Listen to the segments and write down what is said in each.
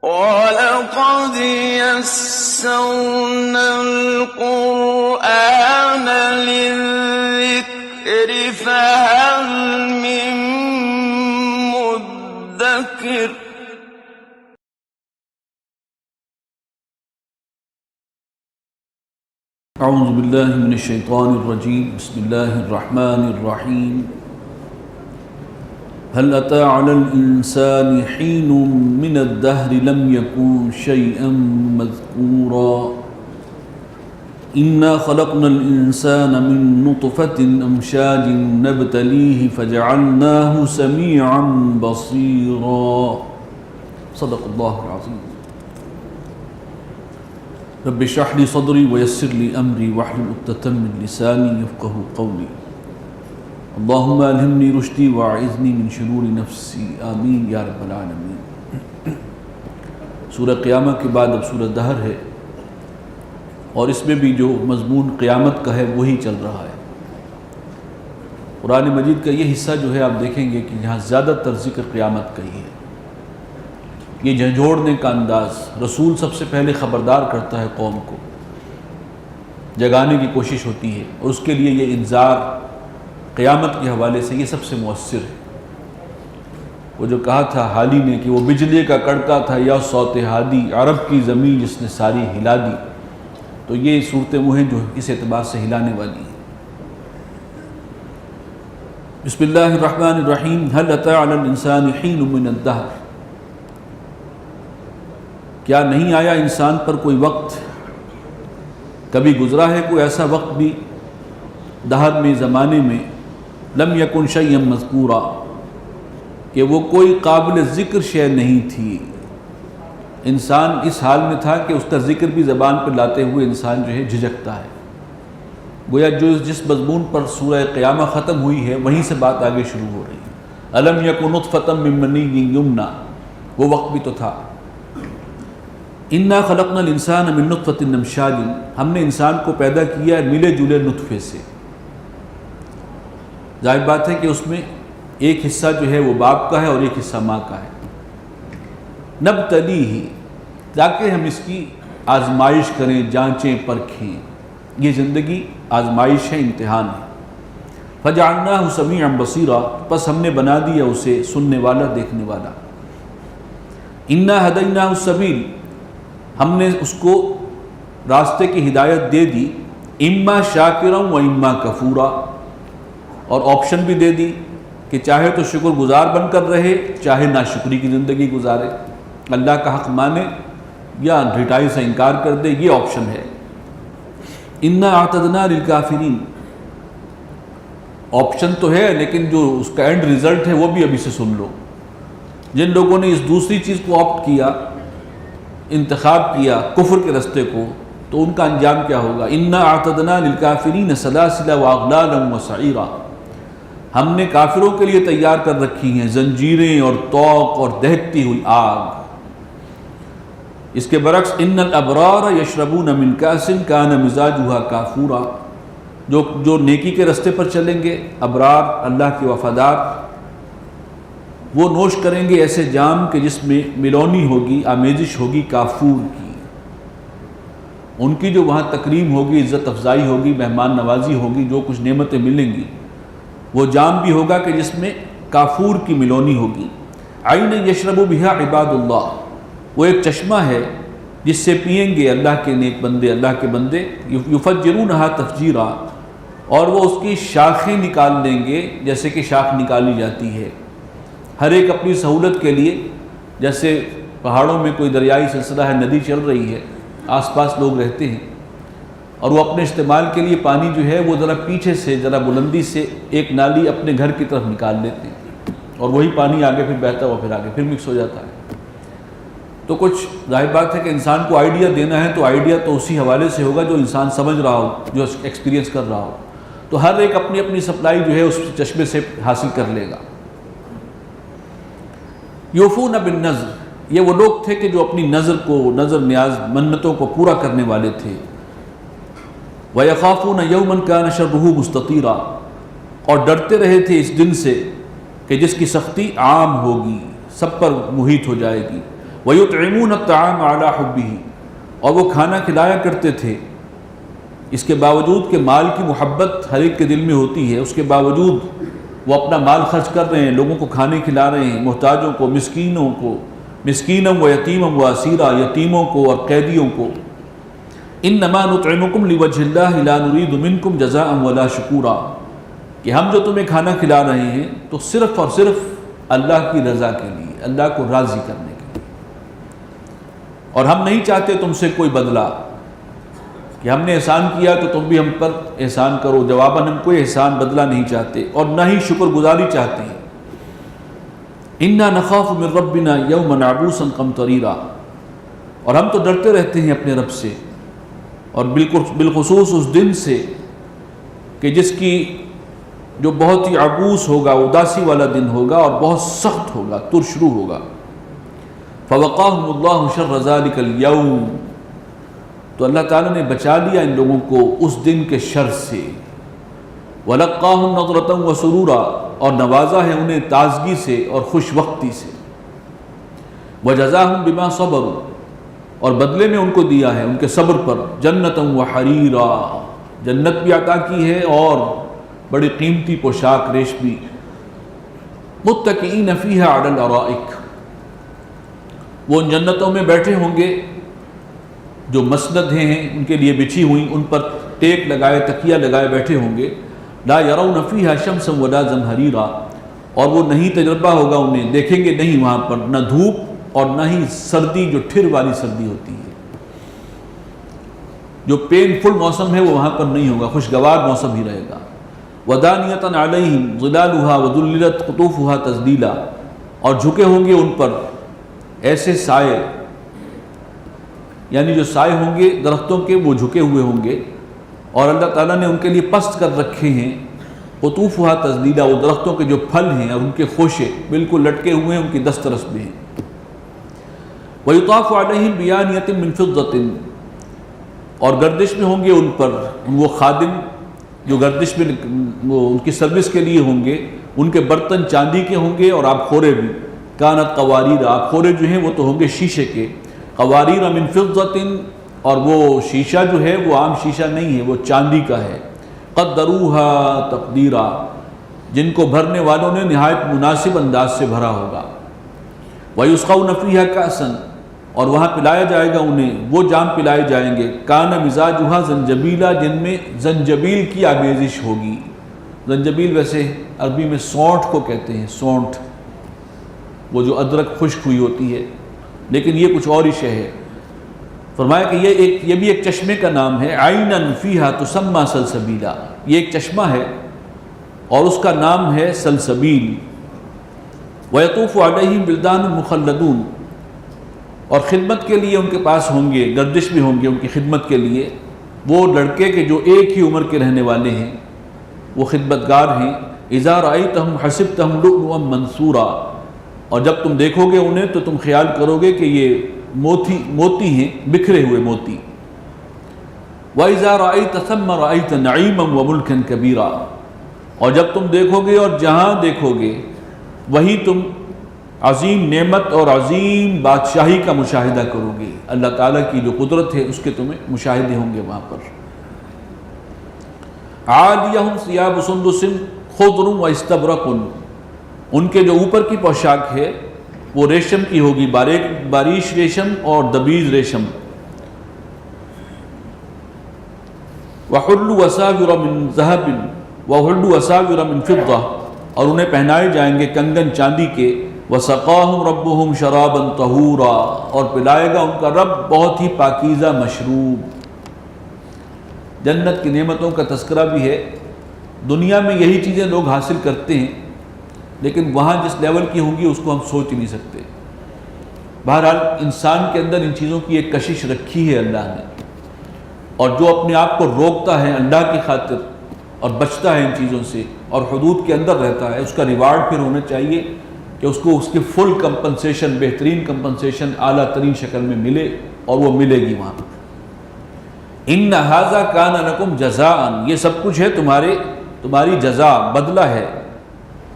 وَلَقَدْ يَسَّرْنَا الْقُرْآنَ لِلذِّكْرِ فَهَلْ مِن مُّدَّكِرٍ اعوذ باللہ من الشیطان الرجیم بسم اللہ الرحمن الرحیم هل اتى على الانسان حين من الدهر لم يكن شيئا مذكورا انا خلقنا الانسان من نطفة امشاج نبتليه فجعلناه سميعا بصيرا صدق اللہ العظیم رب اشرح لي صدري ويسر لي امري واحلل عقدة من لساني يفقهوا قولي اللهم الهمني رشدي واعذني من شرور نفسي آمین یا رب العالمین۔ سورہ قیامہ کے بعد اب سورہ دہر ہے اور اس میں بھی جو مضمون قیامت کا ہے وہی چل رہا ہے۔ قرآن مجید کا یہ حصہ جو ہے آپ دیکھیں گے کہ یہاں زیادہ تر ذکر قیامت کا ہی ہے۔ یہ جھنجھوڑنے کا انداز، رسول سب سے پہلے خبردار کرتا ہے قوم کو، جگانے کی کوشش ہوتی ہے، اور اس کے لیے یہ انذار قیامت کے حوالے سے یہ سب سے مؤثر ہے۔ وہ جو کہا تھا حالی نے کہ وہ بجلی کا کڑکا تھا یا صوت ہادی، عرب کی زمین جس نے ساری ہلا دی، تو یہ صورتیں وہ ہیں جو اس اعتبار سے ہلانے والی ہیں۔ بسم اللہ الرحمن الرحیم هل اتى على الانسان حين من الدهر، کیا نہیں آیا انسان پر کوئی وقت، کبھی گزرا ہے کوئی ایسا وقت بھی دہر میں، زمانے میں، لم یکن شیئا مذکورا، کہ وہ کوئی قابل ذکر شے نہیں تھی۔ انسان اس حال میں تھا کہ اس کا ذکر بھی زبان پر لاتے ہوئے انسان جو ہے جھجکتا ہے۔ گویا جو جس مضمون پر سورہ قیامہ ختم ہوئی ہے وہیں سے بات آگے شروع ہو رہی ہے۔ الم یکن نطفۃ من منی یمنی، وہ وقت بھی تو تھا۔ انا خلقنا الانسان من نطفۃ امشاج، ہم نے انسان کو پیدا کیا ہے ملے جلے نطفے سے۔ ظاہر بات ہے کہ اس میں ایک حصہ جو ہے وہ باپ کا ہے اور ایک حصہ ماں کا ہے۔ نبتلیہ، تاکہ ہم اس کی آزمائش کریں، جانچیں، پرکھیں۔ یہ زندگی آزمائش ہے، امتحان ہے۔ فجعلناہ سمیعا بصیرا، پس ہم نے بنا دیا اسے سننے والا، دیکھنے والا۔ انا ہدیناہ السبیل، ہم نے اس کو راستے کی ہدایت دے دی، اما شاکرا و اما کفورا، اور آپشن بھی دے دی کہ چاہے تو شکر گزار بن کر رہے، چاہے ناشکری کی زندگی گزارے، اللہ کا حق مانے یا ڈھٹائی سے انکار کر دے، یہ آپشن ہے۔ انا اعتدنا للکافرین، آپشن تو ہے لیکن جو اس کا اینڈ ریزلٹ ہے وہ بھی ابھی سے سن لو۔ جن لوگوں نے اس دوسری چیز کو آپٹ کیا، انتخاب کیا کفر کے رستے کو، تو ان کا انجام کیا ہوگا؟ انا اعتدنا للکافرین سلاسل واغلالا وسعیرا، ہم نے کافروں کے لیے تیار کر رکھی ہیں زنجیریں اور طوق اور دہکتی ہوئی آگ۔ اس کے برعکس ان الابرار یشربون من کاس کان مزاجها کافورا، جو نیکی کے رستے پر چلیں گے، ابرار، اللہ کے وفادار، وہ نوش کریں گے ایسے جام کہ جس میں ملونی ہوگی، آمیزش ہوگی کافور کی۔ ان کی جو وہاں تکریم ہوگی، عزت افزائی ہوگی، مہمان نوازی ہوگی، جو کچھ نعمتیں ملیں گی، وہ جام بھی ہوگا کہ جس میں کافور کی ملونی ہوگی۔ عین یشرب بہا عباد اللہ، وہ ایک چشمہ ہے جس سے پئیں گے اللہ کے نیک بندے، اللہ کے بندے، یفجرونہا تفجیرا، اور وہ اس کی شاخیں نکال لیں گے جیسے کہ شاخ نکالی جاتی ہے۔ ہر ایک اپنی سہولت کے لیے، جیسے پہاڑوں میں کوئی دریائی سلسلہ ہے، ندی چل رہی ہے، آس پاس لوگ رہتے ہیں، اور وہ اپنے استعمال کے لیے پانی جو ہے وہ ذرا پیچھے سے، ذرا بلندی سے ایک نالی اپنے گھر کی طرف نکال لیتے ہیں، اور وہی پانی آگے پھر بہتا ہوا پھر آگے پھر مکس ہو جاتا ہے۔ تو کچھ ظاہر بات ہے کہ انسان کو آئیڈیا دینا ہے تو آئیڈیا تو اسی حوالے سے ہوگا جو انسان سمجھ رہا ہو، جو ایکسپیرینس کر رہا ہو، تو ہر ایک اپنی اپنی سپلائی جو ہے اس چشمے سے حاصل کر لے گا۔ یوفون بالنذر، یہ وہ لوگ تھے کہ جو اپنی نظر کو، نظر نیاز، منتوں کو پورا کرنے والے تھے۔ وَيَخَافُونَ يَوْمًا كَانَ شَرُّهُ مُسْتَطِيرًا، اور ڈرتے رہے تھے اس دن سے کہ جس کی سختی عام ہوگی، سب پر محیط ہو جائے گی۔ وَيُطْعِمُونَ الطَّعَامَ عَلَى حُبِّهِ، اور وہ کھانا کھلایا کرتے تھے اس کے باوجود کہ مال کی محبت ہر ایک کے دل میں ہوتی ہے، اس کے باوجود وہ اپنا مال خرچ کر رہے ہیں، لوگوں کو کھانے کھلا رہے ہیں، محتاجوں کو، مسکینوں کو، مسکینم و یتیمم و اسیرا، یتیموں کو اور قیدیوں کو۔ انما نطعمکم لوجہ اللہ لا نرید منکم جزاء ولا شکورا، کہ ہم جو تمہیں کھانا کھلا رہے ہیں تو صرف اور صرف اللہ کی رضا کے لیے، اللہ کو راضی کرنے کے لیے، اور ہم نہیں چاہتے تم سے کوئی بدلہ کہ ہم نے احسان کیا تو تم بھی ہم پر احسان کرو، جواباً ہم کوئی احسان بدلہ نہیں چاہتے اور نہ ہی شکر گزاری چاہتے ہیں۔ انا نخاف من ربنا یوما عبوسا قمطریرا، اور ہم تو ڈرتے رہتے ہیں اپنے رب سے، اور بالخصوص اس دن سے کہ جس کی جو بہت ہی عبوس ہوگا، اداسی والا دن ہوگا اور بہت سخت ہوگا، ترشرو ہوگا۔ فوقاہم اللہ شر ذلک اليوم، تو اللہ تعالیٰ نے بچا لیا ان لوگوں کو اس دن کے شر سے۔ وَلَقَّاهُمْ نَضْرَةً وَسُرُورًا، اور نوازا ہے انہیں تازگی سے اور خوش وقتی سے۔ وَجَزَاهُمْ بِمَا صَبَرُوا، اور بدلے میں ان کو دیا ہے ان کے صبر پر، جَنَّةً وَحَرِيرًا، جنت بھی عطا کی ہے اور بڑی قیمتی پوشاک ریشمی۔ مُتَّكِئِينَ فِيهَا عَلَى الْأَرَائِكِ، وہ ان جنتوں میں بیٹھے ہوں گے جو مسند ہیں ان کے لیے بچھی ہوئی، ان پر ٹیک لگائے، تکیہ لگائے بیٹھے ہوں گے۔ لا يرون فيها شمسا ولا زمهريرا، اور وہ نہیں تجربہ ہوگا انہیں، دیکھیں گے نہیں وہاں پر نہ دھوپ اور نہ ہی سردی جو ٹھر والی سردی ہوتی ہے، جو پین فل موسم ہے وہ وہاں پر نہیں ہوگا، خوشگوار موسم ہی رہے گا۔ ودانیۃ علیہم ظلالها وذللت قطوفها تذلیلا، اور جھکے ہوں گے ان پر ایسے سائے، یعنی جو سائے ہوں گے درختوں کے وہ جھکے ہوئے ہوں گے، اور اللہ تعالیٰ نے ان کے لیے پست کر رکھے ہیں قطوفها تذلیلا، وہ درختوں کے جو پھل ہیں اور ان کے خوشے بالکل لٹکے ہوئے ہیں، ان کی دسترس میں ہیں۔ وَيُطَافُ عَلَيْهِمْ بِآنِيَةٍ مِّن فِضَّةٍ، اور گردش میں ہوں گے ان پر وہ خادم جو گردش میں وہ ان کی سروس کے لیے ہوں گے، ان کے برتن چاندی کے ہوں گے اور آب خورے بھی۔ کانت قواریر، آب خورے جو ہیں وہ تو ہوں گے شیشے کے، قواریر من فضۃ، اور وہ شیشہ جو ہے وہ عام شیشہ نہیں ہے، وہ چاندی کا ہے۔ قدروها تقدیرا، جن کو بھرنے والوں نے نہایت مناسب انداز سے بھرا ہوگا۔ وَيُسْقَوْنَ فِيهَا كَأْسًا، اور وہاں پلایا جائے گا انہیں وہ جام پلائے جائیں گے، کان مزاجها زنجبیلا، جن میں زنجبیل کی آمیزش ہوگی۔ زنجبیل ویسے عربی میں سونٹھ کو کہتے ہیں، سونٹھ، وہ جو ادرک خشک ہوئی ہوتی ہے، لیکن یہ کچھ اور ہی شے ہے۔ فرمایا کہ یہ بھی ایک چشمے کا نام ہے، عَيْنًا فِيهَا تُسَمَّى سَلْسَبِيلًا، یہ ایک چشمہ ہے اور اس کا نام ہے سلسبیل۔ وَيَطُوفُ عَلَيْهِمْ بِلْدَانٌ مُخَلَّدُونَ، اور خدمت کے لیے ان کے پاس ہوں گے، گردش میں ہوں گے ان کی خدمت کے لیے وہ لڑکے کہ جو ایک ہی عمر کے رہنے والے ہیں، وہ خدمتگار ہیں۔ اِذَا رَأَيْتَهُمْ حَسِبْتَهُمْ لُؤْلُؤًا مَّنثُورًا، اور جب تم دیکھو گے انہیں تو تم خیال کرو گے کہ یہ موتی ہیں، بکھرے ہوئے موتی۔ وَإِذَا رَأَيْتَ ثَمَّ رَأَيْتَ نَعِيمًا وَمُلْكًا كَبِيرًا، اور جب تم دیکھو گے اور جہاں دیکھو گے وہی تم عظیم نعمت اور عظیم بادشاہی کا مشاہدہ کرو گے، اللہ تعالیٰ کی جو قدرت ہے اس کے تمہیں مشاہدے ہوں گے وہاں پر۔ عَالِيَهُمْ ثِيَابُ سُنْدُسٍ خُضْرٌ وَإِسْتَبْرَقٌ، ان کے جو اوپر کی پوشاک ہے وہ ریشم کی ہوگی، باریش ریشم اور دبیز ریشم۔ وَحُلُّوا أَسَاوِرَ مِن ذَهَبٍ وَحُلُّوا أَسَاوِرَ مِن فِضَّةٍ، اور انہیں پہنائے جائیں گے کنگن چاندی کے۔ وَسَقَاهُمْ رَبُّهُمْ شَرَابًا طَهُورًا، اور پلائے گا ان کا رب بہت ہی پاکیزہ مشروب۔ جنت کی نعمتوں کا تذکرہ بھی ہے، دنیا میں یہی چیزیں لوگ حاصل کرتے ہیں، لیکن وہاں جس لیول کی ہوں گی اس کو ہم سوچ نہیں سکتے۔ بہرحال انسان کے اندر ان چیزوں کی ایک کشش رکھی ہے اللہ نے، اور جو اپنے آپ کو روکتا ہے اللہ کی خاطر اور بچتا ہے ان چیزوں سے اور حدود کے اندر رہتا ہے، اس کا ریوارڈ پھر ہونا چاہیے کہ اس کو اس کی فل کمپنسیشن، بہترین کمپنسیشن اعلیٰ ترین شکل میں ملے، اور وہ ملے گی وہاں پر۔ ان ھذا کان لکم جزاء، یہ سب کچھ ہے تمہاری جزا، بدلہ ہے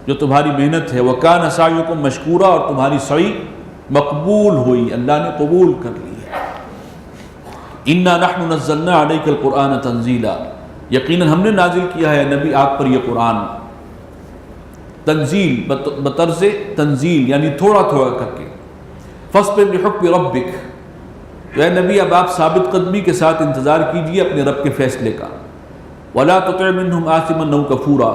جو تمہاری محنت ہے۔ وکان سعیکم مشکورا، اور تمہاری سعی مقبول ہوئی، اللہ نے قبول کر لی ہے۔ اِنَّا نَحْنُ نَزَّلْنَا عَلَيْكَ الْقُرْآنَ تَنزِيلًا، یقیناً ہم نے نازل کیا ہے نبی آپ پر یہ قرآن، تنزیل بطرز تنزیل یعنی تھوڑا تھوڑا کر کے۔ فَاصْبِرْ لِحُكْمِ رَبِّكَ، اے نبی اب آپ ثابت قدمی کے ساتھ انتظار کیجئے اپنے رب کے فیصلے کا۔ وَلَا تُطِعْ مِنْهُمْ آثِمًا أَوْ كَفُورًا،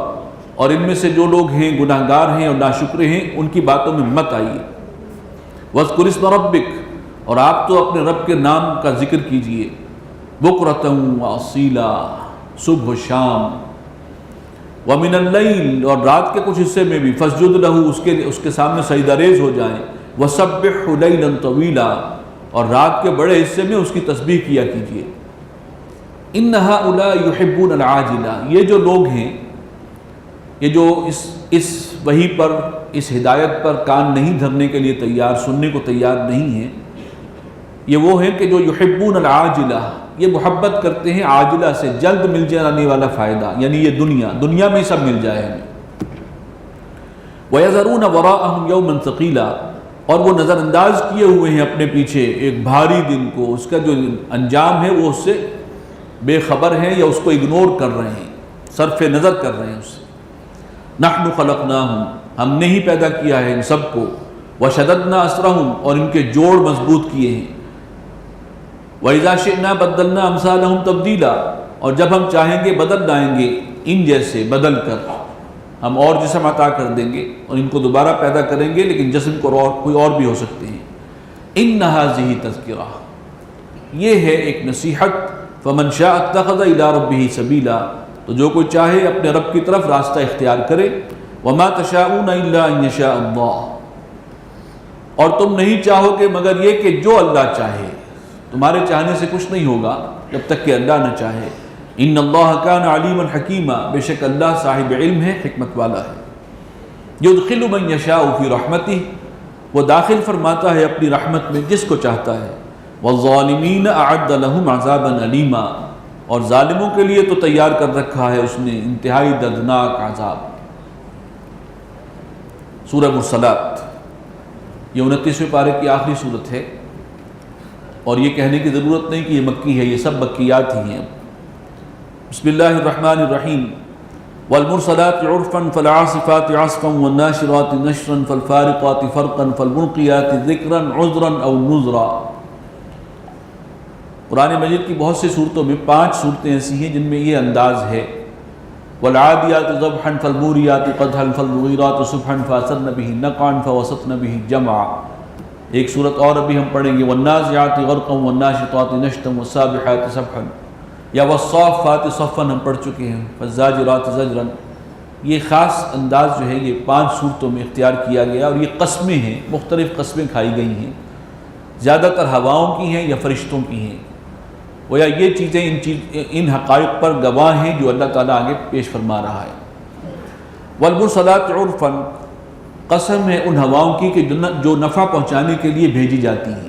اور ان میں سے جو لوگ ہیں گناہ گار ہیں اور ناشکرے ہیں ان کی باتوں میں مت آئیے۔ وَاذْكُرِ اسْمَ رَبِّكَ، اور آپ تو اپنے رب کے نام کا ذکر کیجئے، بُكْرَةً وَأَصِيلًا، صبح و شام۔ وَمِنَ اللَّيْلِ، اور رات کے کچھ حصے میں بھی، فَاسْجُدْ لَهُ، اس کے سامنے سجدہ ریز ہو جائیں، وَسَبِّحْهُ لَيْلًا طَوِيلًا، اور رات کے بڑے حصے میں اس کی تسبیح کیا کیجئے۔ إِنَّ هَؤُلَاءِ يُحِبُّونَ الْعَاجِلَةَ، یہ جو لوگ ہیں، یہ جو اس وحی پر، اس ہدایت پر کان نہیں دھرنے کے لیے تیار، سننے کو تیار نہیں ہیں، یہ وہ ہیں کہ جو یحبون العاجلہ، یہ محبت کرتے ہیں عاجلہ سے، جلد مل جانے والا فائدہ، یعنی یہ دنیا میں سب مل جائے ہمیں۔ وَيَذَرُونَ وَرَاءَهُمْ يَوْمًا ثَقِيلًا، اور وہ نظر انداز کیے ہوئے ہیں اپنے پیچھے ایک بھاری دن کو، اس کا جو انجام ہے وہ اس سے بے خبر ہیں یا اس کو اگنور کر رہے ہیں، صرف نظر کر رہے ہیں اس سے۔ نحن خلقناہم، ہم نے ہی پیدا کیا ہے ان سب کو، وشددنا اسرہم، اور ان کے جوڑ مضبوط کیے ہیں، وَإِذَا شِئْنَا بَدَّلْنَا أَمْثَالَهُمْ تَبْدِيلًا، اور جب ہم چاہیں گے بدل لائیں گے ان جیسے بدل کر، ہم اور جسم عطا کر دیں گے اور ان کو دوبارہ پیدا کریں گے، لیکن جسم کو کوئی اور بھی ہو سکتے ہیں۔ إِنَّ هَذِهِ تَذْكِرَةٌ، یہ ہے ایک نصیحت، فَمَنْ شَاءَ اتَّخَذَ إِلَىٰ رَبِّهِ سَبِيلًا، تو جو کوئی چاہے اپنے رب کی طرف راستہ اختیار کرے۔ وَمَا تَشَاءُونَ إِلَّا أَن يَشَاءَ اللَّهُ، اور تم نہیں چاہو گے مگر یہ کہ جو اللہ چاہے، تمہارے چاہنے سے کچھ نہیں ہوگا جب تک کہ اللہ نہ چاہے۔ إِنَّ اللَّهَ كَانَ عَلِيمًا حَكِيمًا، بے شک اللہ صاحب علم ہے، حکمت والا ہے۔ يُدْخِلُ مَن يَشَاءُ فِي رَحْمَتِهِ، وہ داخل فرماتا ہے اپنی رحمت میں جس کو چاہتا ہے۔ وَالظَّالِمِينَ أَعَدَّ لَهُمْ عَذَابًا أَلِيمًا، اور ظالموں کے لیے تو تیار کر رکھا ہے اس نے انتہائی دردناک عذاب۔ سورہ مرسلات، یہ 29ویں پارے کی آخری صورت ہے، اور یہ کہنے کی ضرورت نہیں کہ یہ مکی ہے، یہ سب مکیات ہی ہیں۔ بسم اللہ الرحمن الرحیم۔ والمرسلات عرفا فالعاصفات عصفا والناشرات نشرا فالفارقات فرقا فالملقیات ذکرا عذرا او نذرا۔ قرآن مجید کی بہت سی صورتوں میں 5 صورتیں ایسی ہیں جن میں یہ انداز ہے۔ والعادیات ضبحا فالموریات قدحا فالمغیرات صبحا فاثرن به نقعا فوسطن به جمعا۔ ایک صورت اور ابھی ہم پڑھیں گے، والنازعات غرقا والناشطات نشطا والسابحات سبحا، یا والصافات صفا ہم پڑھ چکے ہیں، فالزاجرات زجرا۔ یہ خاص انداز جو ہے یہ 5 صورتوں میں اختیار کیا گیا، اور یہ قسمیں ہیں، مختلف قسمیں کھائی گئی ہیں، زیادہ تر ہواؤں کی ہیں یا فرشتوں کی ہیں، گویا یہ چیزیں ان حقائق پر گواہ ہیں جو اللہ تعالیٰ آگے پیش فرما رہا ہے۔ والمرسلات عرفا، قسم ہے ان ہواؤں کی کہ جو نفع پہنچانے کے لیے بھیجی جاتی ہیں،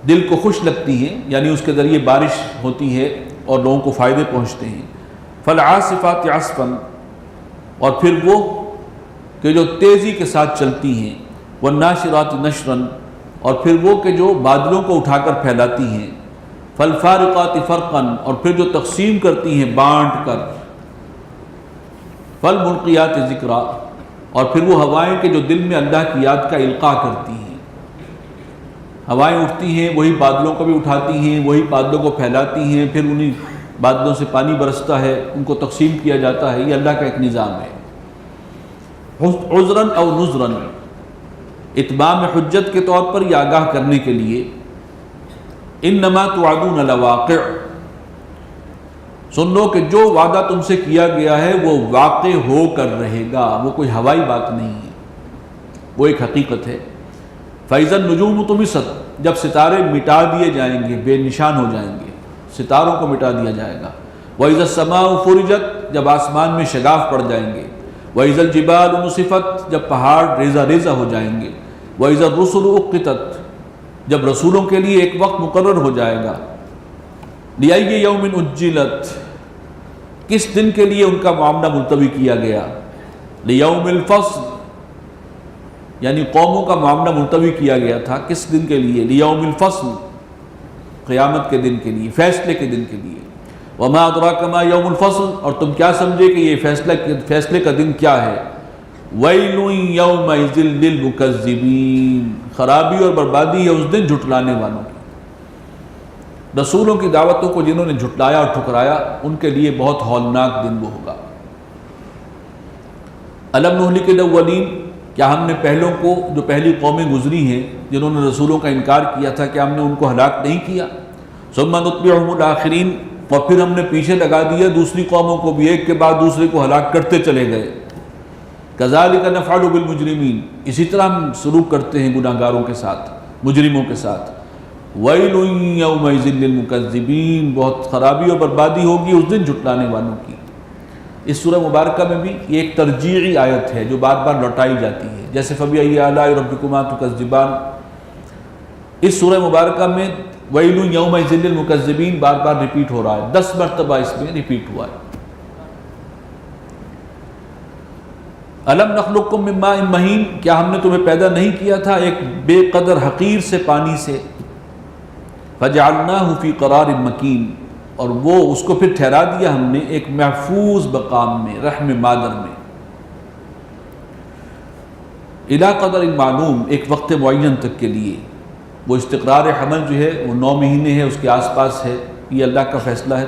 دل کو خوش لگتی ہیں، یعنی اس کے ذریعے بارش ہوتی ہے اور لوگوں کو فائدے پہنچتے ہیں۔ فالعاصفات عصفا، اور پھر وہ کہ جو تیزی کے ساتھ چلتی ہیں، والناشرات نشرا، اور پھر وہ کہ جو بادلوں کو اٹھا کر پھیلاتی ہیں، فالفارقات فرقا، اور پھر جو تقسیم کرتی ہیں بانٹ کر، فالملقیات ذکرا، اور پھر وہ ہوائیں کہ جو دل میں اللہ کی یاد کا القاء کرتی ہیں۔ ہوائیں اٹھتی ہیں، وہی بادلوں کو بھی اٹھاتی ہیں، وہی بادلوں کو پھیلاتی ہیں، پھر انہی بادلوں سے پانی برستا ہے، ان کو تقسیم کیا جاتا ہے، یہ اللہ کا ایک نظام ہے۔ عذراً او نذراً، اتمام حجت کے طور پر یا آگاہ کرنے کے لیے۔ انما توعدون لواقع، سن لو کہ جو وعدہ تم سے کیا گیا ہے وہ واقع ہو کر رہے گا، وہ کوئی ہوائی بات نہیں ہے، وہ ایک حقیقت ہے۔ فَإِذَا النُّجُومُ طُمِسَتْ، جب ستارے مٹا دیے جائیں گے، بے نشان ہو جائیں گے، ستاروں کو مٹا دیا جائے گا۔ وَإِذَا السَّمَاءُ فُرِجَتْ، جب آسمان میں شگاف پڑ جائیں گے۔ وَإِذَا الْجِبَالُ نُصِفَتْ، جب پہاڑ ریزہ ریزہ ہو جائیں گے۔ وَإِذَا الرُّسُلُ أُقِّتَتْ، جب رسولوں کے لیے ایک وقت مقرر ہو جائے گا۔ لِأَيِّ يَوْمٍ أُجِّلَتْ، کس دن کے لیے ان کا معاملہ ملتوی کیا گیا۔ لِيَوْمِ الْفَصْلِ، یعنی قوموں کا معاملہ ملتوی کیا گیا تھا کس دن کے لیے؟ لیوم الفصل، قیامت کے دن کے لیے، فیصلے کے دن کے لیے۔ وما ادراک ما یوم الفصل، اور تم کیا سمجھے کہ یہ فیصلے کا دن کیا ہے؟ ویل یومئذ للمکذبین، خرابی اور بربادی ہے اس دن جھٹلانے والوں کی۔ رسولوں کی دعوتوں کو جنہوں نے جھٹلایا اور ٹھکرایا ان کے لیے بہت ہولناک دن وہ ہوگا۔ الم نہلک الاولین، کیا ہم نے پہلوں کو، جو پہلی قومیں گزری ہیں جنہوں نے رسولوں کا انکار کیا تھا، کیا ہم نے ان کو ہلاک نہیں کیا؟ ثم نتبعہم الاخرین، اور پھر ہم نے پیچھے لگا دیا دوسری قوموں کو بھی، ایک کے بعد دوسرے کو ہلاک کرتے چلے گئے۔ کذالک نفعل بالمجرمین، اسی طرح ہم سلوک کرتے ہیں گناہ گاروں کے ساتھ، مجرموں کے ساتھ۔ ویل یومئذ للمکذبین، بہت خرابی اور بربادی ہوگی اس دن جھٹلانے والوں کی۔ اس سورہ مبارکہ میں بھی یہ ایک ترجیعی آیت ہے جو بار بار لوٹائی جاتی ہے، جیسے فبأي آلاء ربکما تکذبان۔ اس سورہ مبارکہ میں ویل یومئذ للمکذبین بار بار ریپیٹ ہو رہا ہے، 10 مرتبہ اس میں ریپیٹ ہوا ہے۔ الم نخلقکم من ماء مہین، کیا ہم نے تمہیں پیدا نہیں کیا تھا ایک بے قدر حقیر سے پانی سے؟ فجعلناہ فی قرار مکین، اور وہ اس کو پھر ٹھہرا دیا ہم نے ایک محفوظ مقام میں، رحم مادر میں۔ الی قدر معلوم، ایک وقت معین تک کے لیے۔ وہ استقرار حمل جو ہے وہ 9 مہینے ہے، اس کے آس پاس ہے، یہ اللہ کا فیصلہ ہے،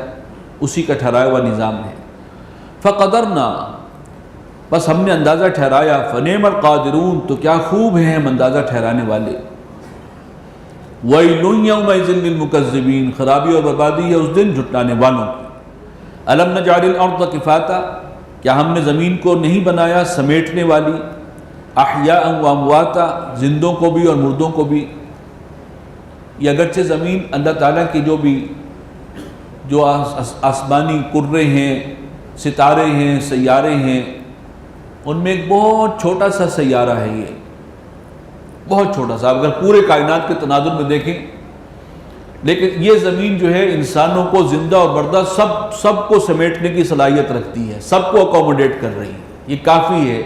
اسی کا ٹھہرایا ہوا نظام ہے۔ فقدرنا، بس ہم نے اندازہ ٹھہرایا، فنعم القادرون، تو کیا خوب ہیں ہم اندازہ ٹھہرانے والے۔ ویل یومئذ للمکذبین، خرابی اور بربادی ہے اس دن جھٹلانے والوں کی۔ الم نجعل الارض کفاتا، کیا ہم نے زمین کو نہیں بنایا سمیٹنے والی؟ احیاء و امواتا، زندوں کو بھی اور مردوں کو بھی۔ یہ اگرچہ زمین اللہ تعالیٰ کی جو آسمانی کرے ہیں، ستارے ہیں، سیارے ہیں، ان میں ایک بہت چھوٹا سا سیارہ ہے، یہ بہت چھوٹا سا، اگر پورے کائنات کے تناظر میں دیکھیں، لیکن یہ زمین جو ہے انسانوں کو زندہ اور مردہ سب کو سمیٹنے کی صلاحیت رکھتی ہے، سب کو اکوموڈیٹ کر رہی ہے، یہ کافی ہے۔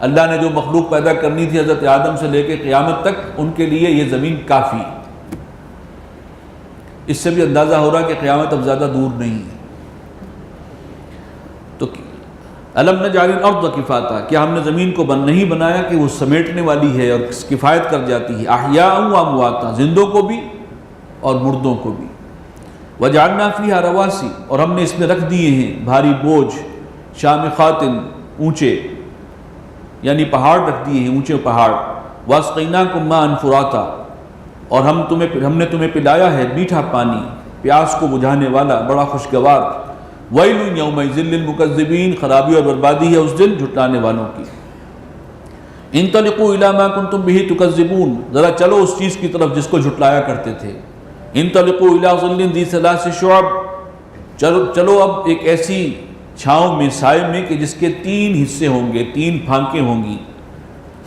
اللہ نے جو مخلوق پیدا کرنی تھی حضرت آدم سے لے کے قیامت تک، ان کے لیے یہ زمین کافی ہے۔ اس سے بھی اندازہ ہو رہا کہ قیامت اب زیادہ دور نہیں ہے۔ تو الم نجعل الارض کفاتا، کیا ہم نے زمین کو نہیں بنایا کہ وہ سمیٹنے والی ہے اور کفایت کر جاتی ہے؟ احیاء و امواتا، زندوں کو بھی اور مردوں کو بھی۔ وجعلنا فیہا رواسی، اور ہم نے اس میں رکھ دیے ہیں بھاری بوجھ، شامخات، اونچے، یعنی پہاڑ رکھ دیے ہیں، اونچے پہاڑ۔ واسقیناکم ماء فراتا، اور ہم نے تمہیں پلایا ہے میٹھا پانی، پیاس کو بجھانے والا، بڑا خوشگوار۔ ویل یومئذ للمکذبین، خرابی اور بربادی ہے اس دن جھٹلانے والوں کی۔ انطلقوا الی ما کنتم بہ تکذبون، ذرا چلو اس چیز کی طرف جس کو جھٹلایا کرتے تھے۔ انطلقوا الی ظل ذی ثلاث شعب، چلو اب ایک ایسی چھاؤں میں، سائے میں کہ جس کے 3 حصے ہوں گے، 3 پھانکیں ہوں گی۔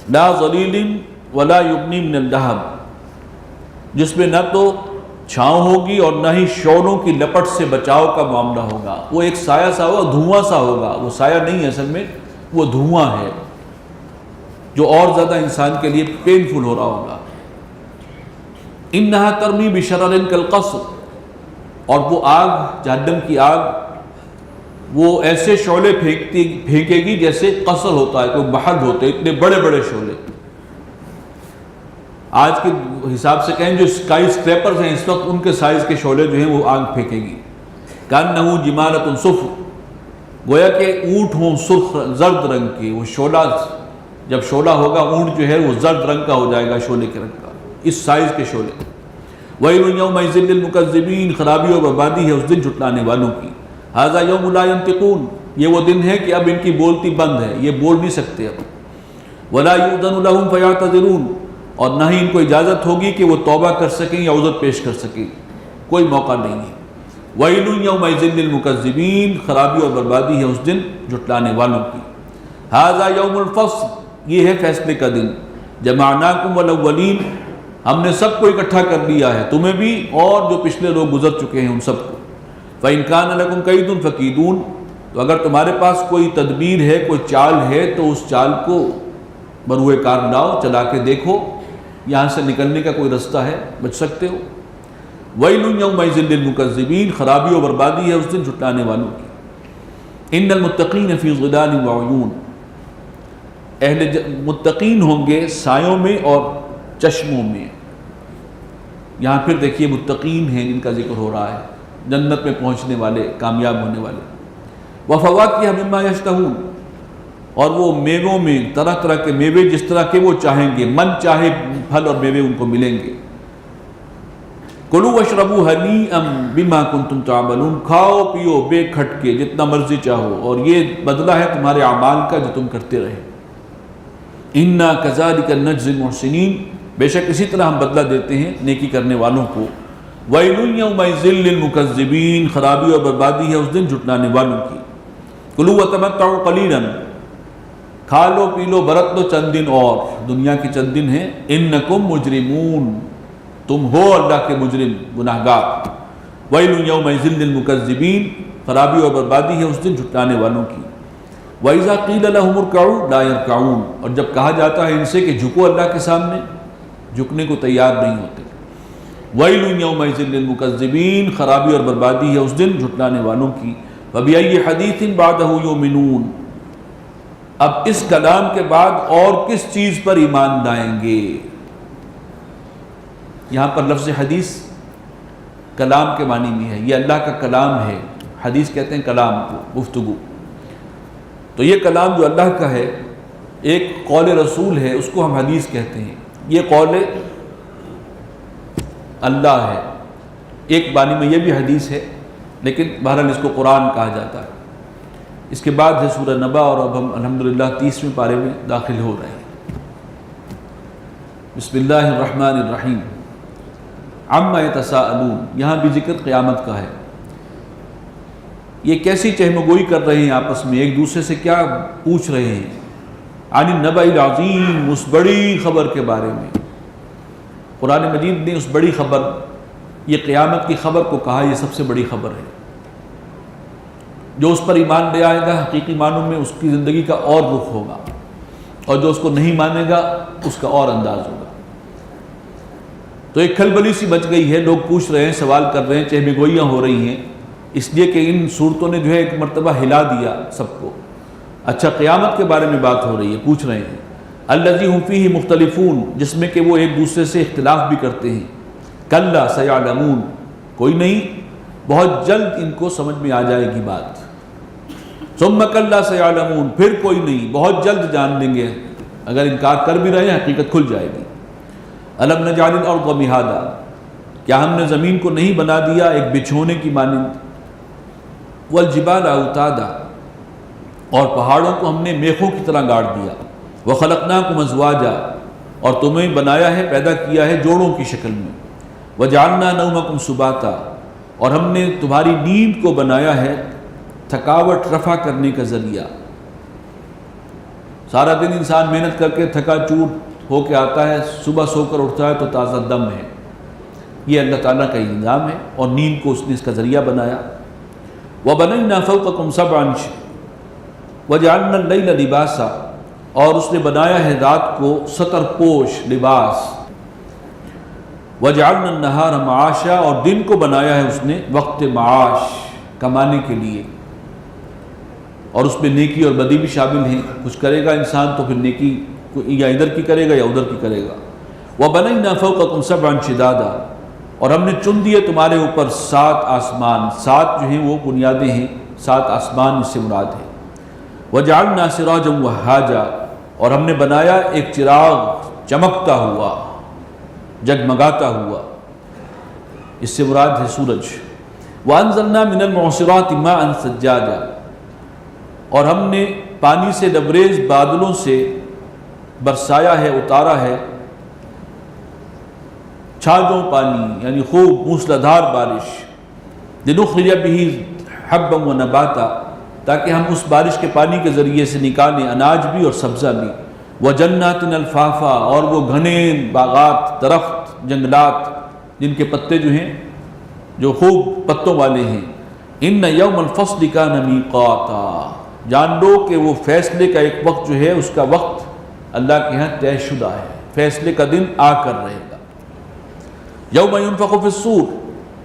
لا ظلیل ولا یغنی من اللہب، جس میں نہ تو چھاؤں ہوگی اور نہ ہی شعلوں کی لپٹ سے بچاؤ کا معاملہ ہوگا۔ وہ ایک سایہ سا ہوگا، دھواں سا ہوگا، وہ سایہ نہیں ہے اصل میں، وہ دھواں ہے جو اور زیادہ انسان کے لیے پینفل ہو رہا ہوگا۔ انہا ترمی بشرر کالقصر، اور وہ آگ، جہنم کی آگ، وہ ایسے شعلے پھینکے گی جیسے قصر ہوتا ہے، کوئی محل ہوتے، اتنے بڑے بڑے شعلے۔ آج کے حساب سے کہیں جو اسکائی اسکریپرز ہیں اس وقت، ان کے سائز کے شعلے جو ہیں وہ آگ پھینکے گی۔ کانہو جمالۃ صفر، گویا کہ اونٹ ہوں سرخ زرد رنگ کے، وہ شعلہ، جب شعلہ ہوگا اونٹ جو ہے وہ زرد رنگ کا ہو جائے گا، شعلے کے رنگ کا، اس سائز کے شعلے۔ ویل یومئذ للمکذبین، خرابی اور بربادی ہے اس دن جھٹلانے والوں کی۔ ھذا یوم لا ینطقون، یہ وہ دن ہے کہ اب ان کی بولتی بند ہے، یہ بول نہیں سکتے اب۔ ولا یؤذن لهم فیعتذرون، اور نہ ہی ان کو اجازت ہوگی کہ وہ توبہ کر سکیں یا عذر پیش کر سکیں، کوئی موقع نہیں ہے۔ ویل یومئذ للمکذبین، خرابی اور بربادی ہے اس دن جھٹلانے والوں کی۔ ھذا یوم الفصل، یہ ہے فیصلے کا دن۔ جمعناکم والاولین، ہم نے سب کو اکٹھا کر لیا ہے، تمہیں بھی اور جو پچھلے لوگ گزر چکے ہیں ان سب کو۔ فإن کان لکم کید فکیدون، تو اگر تمہارے پاس کوئی تدبیر ہے، کوئی چال ہے، تو اس چال کو بروئے کار لاؤ، چلا کے دیکھو یہاں سے نکلنے کا کوئی رستہ ہے، بچ سکتے ہو۔ وَيْلٌ يَوْمَئِذٍ لِّلْمُكَذِّبِينَ، خرابی اور بربادی ہے اس دن جھٹلانے والوں کی۔ إِنَّ الْمُتَّقِينَ فِي ظِلَالٍ وَعُيُونٍ، متقین ہوں گے سایوں میں اور چشموں میں۔ یہاں پھر دیکھیے متقین ہیں جن کا ذکر ہو رہا ہے، جنت میں پہنچنے والے، کامیاب ہونے والے۔ وَفَوَاكِهَ مِمَّا يَشْتَهُونَ، اور وہ میووں میں طرح طرح کے میوے جس طرح کے وہ چاہیں گے، من چاہے پھل اور میوے ان کو ملیں گے۔ کُلُوا وَاشْرَبُوا هَنِيئًا بِمَا كُنتُمْ تَعْمَلُونَ، کھاؤ پیو بے کھٹ کے جتنا مرضی چاہو، اور یہ بدلہ ہے تمہارے اعمال کا جو تم کرتے رہے۔ إِنَّا كَذَلِكَ نَجْزِي الْمُحْسِنِينَ، بے شک اسی طرح ہم بدلہ دیتے ہیں نیکی کرنے والوں کو۔ وَيْلٌ يَوْمَئِذٍ لِّلْمُكَذِّبِينَ، خرابی اور بربادی ہے اس دن جھٹلانے والوں کی۔ کُلُوا وَتَمَتَّعُوا قَلِيلًا، کھا لو پی لو برت لو چند دن اور، دنیا کے چند دن ہیں۔ انکم مجرمون، تم ہو اللہ کے مجرم، گناہگار۔ ویل یومئذ للمکذبین، خرابی اور بربادی ہے اس دن جھٹلانے والوں کی۔ وَإِذَا قِيلَ لَهُمُ ارْكَعُوا لَا يَرْكَعُونَ، اور جب کہا جاتا ہے ان سے کہ جھکو اللہ کے سامنے، جھکنے کو تیار نہیں ہوتے۔ وَيْلٌ يَوْمَئِذٍ لِّلْمُكَذِّبِينَ، خرابی اور بربادی ہے اس دن جھٹلانے والوں کی۔ فَبِأَيِّ حَدِيثٍ بَعْدَهُ يُؤْمِنُونَ، اب اس کلام کے بعد اور کس چیز پر ایمان لائیں گے؟ یہاں پر لفظ حدیث کلام کے معنی میں ہے، یہ اللہ کا کلام ہے۔ حدیث کہتے ہیں کلام کو، گفتگو۔ تو یہ کلام جو اللہ کا ہے، ایک قول رسول ہے، اس کو ہم حدیث کہتے ہیں۔ یہ قول اللہ ہے، ایک معنی میں یہ بھی حدیث ہے، لیکن بہرحال اس کو قرآن کہا جاتا ہے۔ اس کے بعد ہے سورہ نبا، اور اب ہم الحمدللہ 30ویں پارے میں داخل ہو رہے ہیں۔ بسم اللہ الرحمن الرحیم۔ عما یتساءلون، یہاں بھی ذکر قیامت کا ہے۔ یہ کیسی چہمگوئی کر رہے ہیں آپس میں، ایک دوسرے سے کیا پوچھ رہے ہیں؟ عن النبأ العظیم، اس بڑی خبر کے بارے میں۔ قرآن مجید نے اس بڑی خبر، یہ قیامت کی خبر کو کہا یہ سب سے بڑی خبر ہے۔ جو اس پر ایمان لے آئے گا حقیقی معنوں میں اس کی زندگی کا اور رخ ہوگا، اور جو اس کو نہیں مانے گا اس کا اور انداز ہوگا۔ تو ایک کھلبلی سی مچ گئی ہے، لوگ پوچھ رہے ہیں، سوال کر رہے ہیں، چہمے گوئیاں ہو رہی ہیں، اس لیے کہ ان صورتوں نے جو ہے ایک مرتبہ ہلا دیا سب کو۔ اچھا، قیامت کے بارے میں بات ہو رہی ہے، پوچھ رہے ہیں۔ الذی ھم فیہ مختلفون، جس میں کہ وہ ایک دوسرے سے اختلاف بھی کرتے ہیں۔ کلا سیعلمون، کوئی نہیں، بہت جلد ان کو سمجھ میں آ جائے گی بات۔ ثم کلا سیعلمون، پھر کوئی نہیں، بہت جلد جان لیں گے، اگر انکار کر بھی رہے ہیں حقیقت کھل جائے گی۔ الم نجعل الارض مہادا، کیا ہم نے زمین کو نہیں بنا دیا ایک بچھونے کی مانند؟ والجبال اوتادا، اور پہاڑوں کو ہم نے میخوں کی طرح گاڑ دیا۔ وخلقناکم ازواجا، اور تمہیں بنایا ہے، پیدا کیا ہے جوڑوں کی شکل میں۔ وجعلنا نومکم سباتا، اور ہم نے تمہاری نیند کو بنایا ہے تھکاوٹ رفع کرنے کا ذریعہ۔ سارا دن انسان محنت کر کے تھکا چوٹ ہو کے آتا ہے، صبح سو کر اٹھتا ہے تو تازہ دم ہے۔ یہ اللہ تعالیٰ کا نظام ہے، اور نیند کو اس نے اس کا ذریعہ بنایا۔ وَبَنَيْنَا فَوْقَكُمْ سَبْعًا وَجَعَلْنَا اللَّيْلَ لِبَاسًا، اور اس نے بنایا ہے رات کو ستر پوش، لباس۔ وَجَعَلْنَا النَّهَارَ مَعَاشًا، اور دن کو بنایا ہے اس نے وقت معاش، کمانے کے لیے، اور اس میں نیکی اور بدی بھی شامل ہیں۔ کچھ کرے گا انسان تو پھر نیکی یا ادھر کی کرے گا یا ادھر کی کرے گا۔ وَبَنَيْنَا فَوْقَكُمْ سَبْعًا شِدَادًا، اور ہم نے چن دیے تمہارے اوپر 7 آسمان، 7 جو ہیں وہ بنیادیں ہیں، 7 آسمان اس سے مراد ہے۔ وَجَعَلْنَا سِرَاجًا وَهَّاجًا، اور ہم نے بنایا ایک چراغ چمکتا ہوا، جگمگاتا ہوا، اس سے مراد ہے سورج۔ وَأَنزَلْنَا مِنَ الْمُعْصِرَاتِ مَاءً ثَجَّاجًا، اور ہم نے پانی سے لبریز بادلوں سے برسایا ہے، اتارا ہے چھاجوں پانی، یعنی خوب موسلادھار بارش۔ لِنُخْرِجَ بِهِ حَبًّا وَنَبَاتًا، تاکہ ہم اس بارش کے پانی کے ذریعے سے نکالیں اناج بھی اور سبزہ بھی۔ وَجَنَّاتٍ الْفَافًا، اور وہ گھنے باغات، درخت، جنگلات جن کے پتے جو ہیں جو خوب پتوں والے ہیں۔ إِنَّ يَوْمَ الْفَصْلِ كَانَ مِيقَاتًا، جان لو کہ وہ فیصلے کا ایک وقت جو ہے اس کا وقت اللہ کے ہاں طے شدہ ہے، فیصلے کا دن آ کر رہے گا۔ یوم ینفخ فی الصور،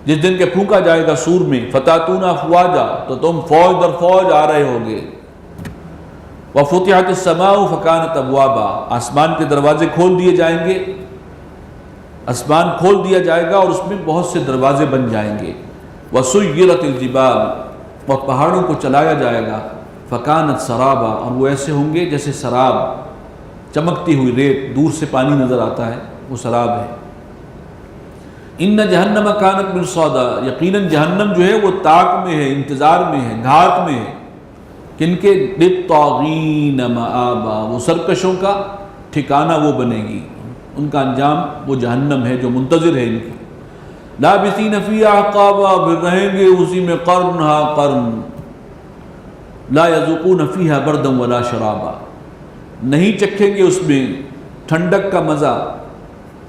جس دن کے پھونکا جائے گا سور میں، فتاتون افواجا، تو تم فوج در فوج آ رہے ہوگے۔ وفتحت السماء فکانت ابوابا، آسمان کے دروازے کھول دیے جائیں گے، آسمان کھول دیا جائے گا اور اس میں بہت سے دروازے بن جائیں گے۔ وسیرت الجبال، اور پہاڑوں کو چلایا جائے گا، فکانت سرابا، اور وہ ایسے ہوں گے جیسے سراب، چمکتی ہوئی ریت، دور سے پانی نظر آتا ہے، وہ سراب ہے۔ ان جہنم کانت مرصادا، یقیناً جہنم جو ہے وہ طاق میں ہے، انتظار میں ہے، گھات میں ہے، کن کے؟ للطاغین مآبا، وہ سرکشوں کا ٹھکانہ وہ بنے گی، ان کا انجام وہ جہنم ہے جو منتظر ہے ان کی۔ لابثین فیہا احقابا، پھر رہیں گے اسی میں قرن ہا قرن۔ لا یذوقون فیہا بردا ولا شرابا، نہیں چکھیں گے اس میں ٹھنڈک کا مزہ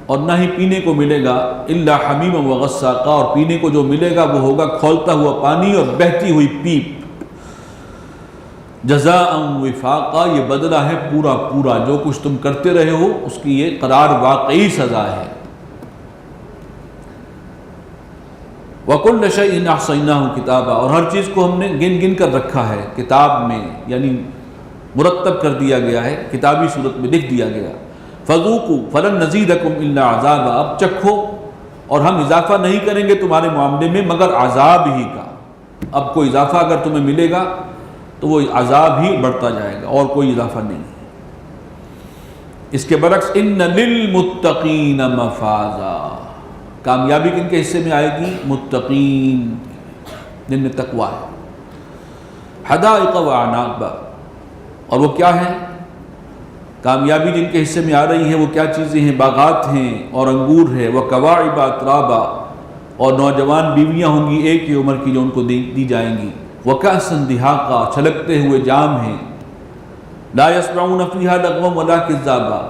اور نہ ہی پینے کو ملے گا، الا حمیما وغساقا، اور پینے کو جو ملے گا وہ ہوگا کھولتا ہوا پانی اور بہتی ہوئی پیپ۔ جزاء وفاقا، یہ بدلہ ہے پورا پورا، جو کچھ تم کرتے رہے ہو اس کی یہ قرار واقعی سزا ہے۔ وَكُلَّ شَيْءٍ أَحْصَيْنَاهُ كِتَابًا، اور ہر چیز کو ہم نے گن گن کر رکھا ہے کتاب میں، یعنی مرتب کر دیا گیا ہے، کتابی صورت میں لکھ دیا گیا۔ فَذُوقُوا فَلَن نَّزِيدَكُمْ إِلَّا عَذَابًا، اب چکھو اور ہم اضافہ نہیں کریں گے تمہارے معاملے میں مگر عذاب ہی کا، اب کوئی اضافہ اگر تمہیں ملے گا تو وہ عذاب ہی بڑھتا جائے گا اور کوئی اضافہ نہیں۔ اس کے برعکس ان للمتقین مفازا، کامیابی کن کے حصے میں آئے گی؟ متقین، جن میں تقوی ہے۔ حدائق واعنابا، اور وہ کیا ہے کامیابی جن کے حصے میں آ رہی ہے؟ وہ کیا چیزیں ہیں؟ باغات ہیں اور انگور ہے، وکواعب اترابا، اور نوجوان بیویاں ہوں گی ایک ہی عمر کی جو ان کو دی جائیں گی۔ وکأسا دہاقا، چھلکتے ہوئے جام ہیں۔ لا یسمعون فیہا لغوا ولا کذابا،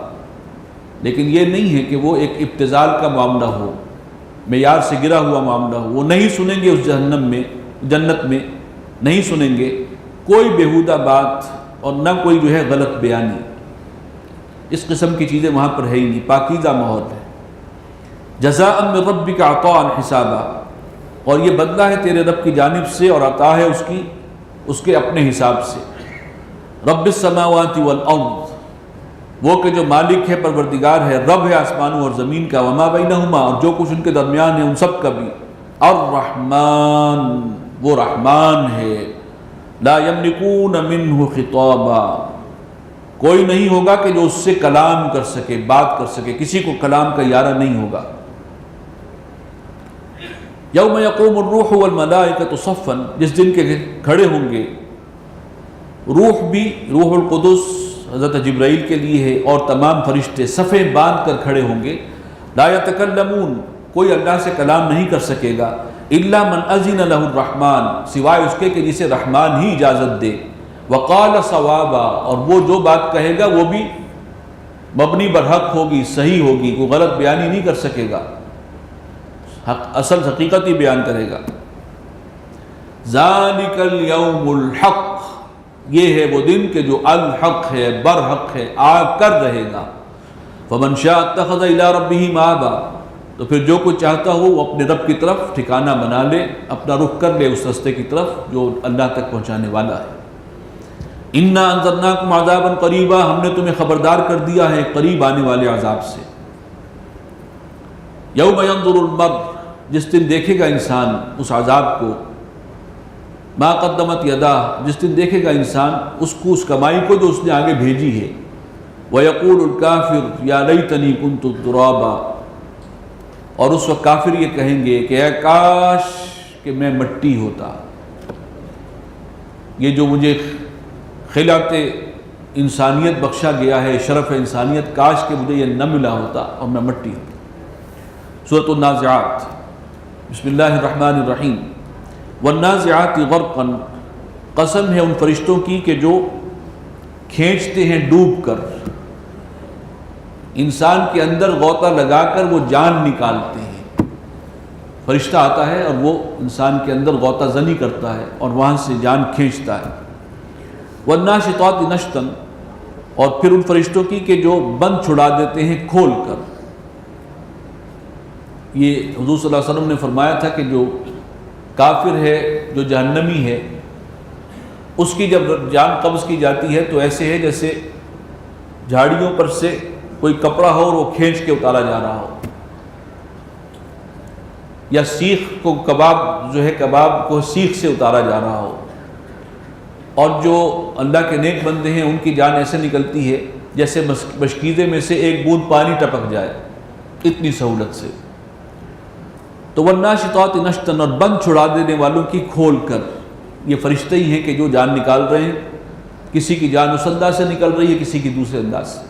لیکن یہ نہیں ہے کہ وہ ایک ابتذال کا معاملہ ہو، معیار سے گرا ہوا معاملہ ہو، وہ نہیں سنیں گے اس جہنم میں، جنت میں نہیں سنیں گے کوئی بیہودہ بات اور نہ کوئی جو ہے غلط بیانی، اس قسم کی چیزیں وہاں پر ہے ہی نہیں، پاکیزہ ماحول ہے۔ جزاء من ربک عطاء حسابا، اور یہ بدلہ ہے تیرے رب کی جانب سے اور عطا ہے اس کے اپنے حساب سے۔ رب السماوات والارض، وہ کہ جو مالک ہے، پروردگار ہے، رب ہے آسمانوں اور زمین کا، وما بینہما، اور جو کچھ ان کے درمیان ہے ان سب کا بھی۔ الرحمن، وہ رحمان ہے۔ لا یملکون منہ خطابا، کوئی نہیں ہوگا کہ جو اس سے کلام کر سکے، بات کر سکے، کسی کو کلام کا یارہ نہیں ہوگا۔ یوم یقوم الروح والملائکۃ صفا، جس دن کے کھڑے ہوں گے روح بھی، روح القدس حضرت جبرائیل کے لیے ہے، اور تمام فرشتے صفیں باندھ کر کھڑے ہوں گے۔ لا یتکلمون، کوئی اللہ سے کلام نہیں کر سکے گا، الا من اذن له الرحمن، سوائے اس کے کہ جسے رحمان ہی اجازت دے۔ وقال صوابا، اور وہ جو بات کہے گا وہ بھی مبنی برحق ہوگی، صحیح ہوگی، کوئی غلط بیانی نہیں کر سکے گا، اصل حقیقت ہی بیان کرے گا۔ ذالک الیوم الحق، یہ ہے وہ دن کہ جو الحق ہے، برحق ہے، آ کر رہے گا۔ فمن شاء اتخذ الی ربہ مآبا، تو پھر جو کوئی چاہتا ہو وہ اپنے رب کی طرف ٹھکانہ بنا لے، اپنا رخ کر لے اس راستے کی طرف جو اللہ تک پہنچانے والا ہے۔ انا انذرناکم عذابا قریبا، ہم نے تمہیں خبردار کر دیا ہے قریب آنے والے عذاب سے۔ یوم ینظر المرء، جس دن دیکھے گا انسان اس عذاب کو، ما قدمت یداہ، جس دن دیکھے گا انسان اس کو، اس کمائی کو جو اس نے آگے بھیجی ہے۔ وَيَقُولُ الْكَافِرُ يَا لَيْتَنِي كُنْتُ تُرَابًا، اور اس وقت کافر یہ کہیں گے کہ اے کاش کہ میں مٹی ہوتا، یہ جو مجھے خلعت انسانیت بخشا گیا ہے، شرف انسانیت، کاش کہ مجھے یہ نہ ملا ہوتا اور میں مٹی ہوتا۔ سورۃ النازعات، بسم اللہ الرحمن الرحیم۔ والنازعات غرقا، قسم ہے ان فرشتوں کی کہ جو کھینچتے ہیں ڈوب کر، انسان کے اندر غوطہ لگا کر وہ جان نکالتے ہیں۔ فرشتہ آتا ہے اور وہ انسان کے اندر غوطہ زنی کرتا ہے اور وہاں سے جان کھینچتا ہے۔ والناشطات نشطا، اور پھر ان فرشتوں کی کہ جو بند چھڑا دیتے ہیں کھول کر. یہ حضور صلی اللہ علیہ وسلم نے فرمایا تھا کہ جو کافر ہے، جو جہنمی ہے، اس کی جب جان قبض کی جاتی ہے تو ایسے ہے جیسے جھاڑیوں پر سے کوئی کپڑا ہو اور وہ کھینچ کے اتارا جا رہا ہو، یا سیخ کو کباب کو سیخ سے اتارا جا رہا ہو. اور جو اللہ کے نیک بندے ہیں ان کی جان ایسے نکلتی ہے جیسے مشکیزے میں سے ایک بوند پانی ٹپک جائے، اتنی سہولت سے. تو والناشطات نشطا، اور بند چھڑا دینے والوں کی کھول کر. یہ فرشتے ہی ہیں کہ جو جان نکال رہے ہیں، کسی کی جان اس انداز سے نکل رہی ہے، کسی کی دوسرے انداز سے.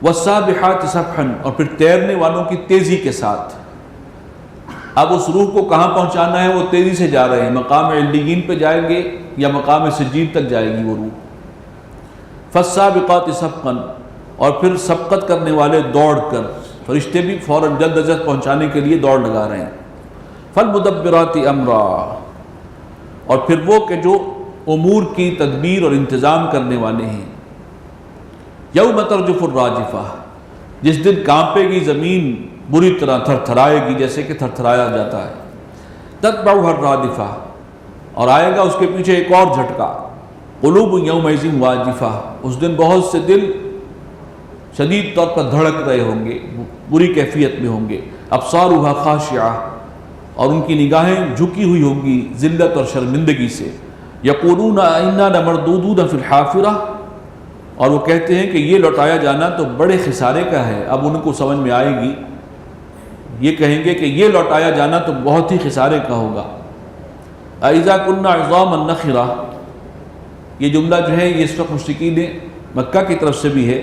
والسابحات سبحا، اور پھر تیرنے والوں کی تیزی کے ساتھ. اب اس روح کو کہاں پہنچانا ہے، وہ تیزی سے جا رہے ہیں، مقام علیین پہ جائیں گے یا مقام سجین تک جائے گی وہ روح. فالسابقات سبقا، اور پھر سبقت کرنے والے دوڑ کر. فرشتے بھی فوراً جلد از جلد پہنچانے کے لیے دوڑ لگا رہے ہیں. فالمدبرات امرا، اور پھر وہ کہ جو امور کی تدبیر اور انتظام کرنے والے ہیں. یوم ترجف الراجفہ، جس دن کانپے گی زمین، بری طرح تھر تھرائے گی جیسے کہ تھر تھرایا جاتا ہے. تتبعها الرادفہ، اور آئے گا اس کے پیچھے ایک اور جھٹکا. قلوب یومئذ واجفہ، اس دن بہت سے دل شدید طور پر دھڑک رہے ہوں گے، بری کیفیت میں ہوں گے. ابصارها خاشعہ، اور ان کی نگاہیں جھکی ہوئی ہوں گی ذلت اور شرمندگی سے. یقولون انا لمردودون فی الحافرہ، اور وہ کہتے ہیں کہ یہ لوٹایا جانا تو بڑے خسارے کا ہے. اب ان کو سمجھ میں آئے گی، یہ کہیں گے کہ یہ لوٹایا جانا تو بہت ہی خسارے کا ہوگا. اذا كنا عظاما نخرہ، یہ جملہ جو ہے یہ اس وقت مشرکین مکہ کی طرف سے بھی ہے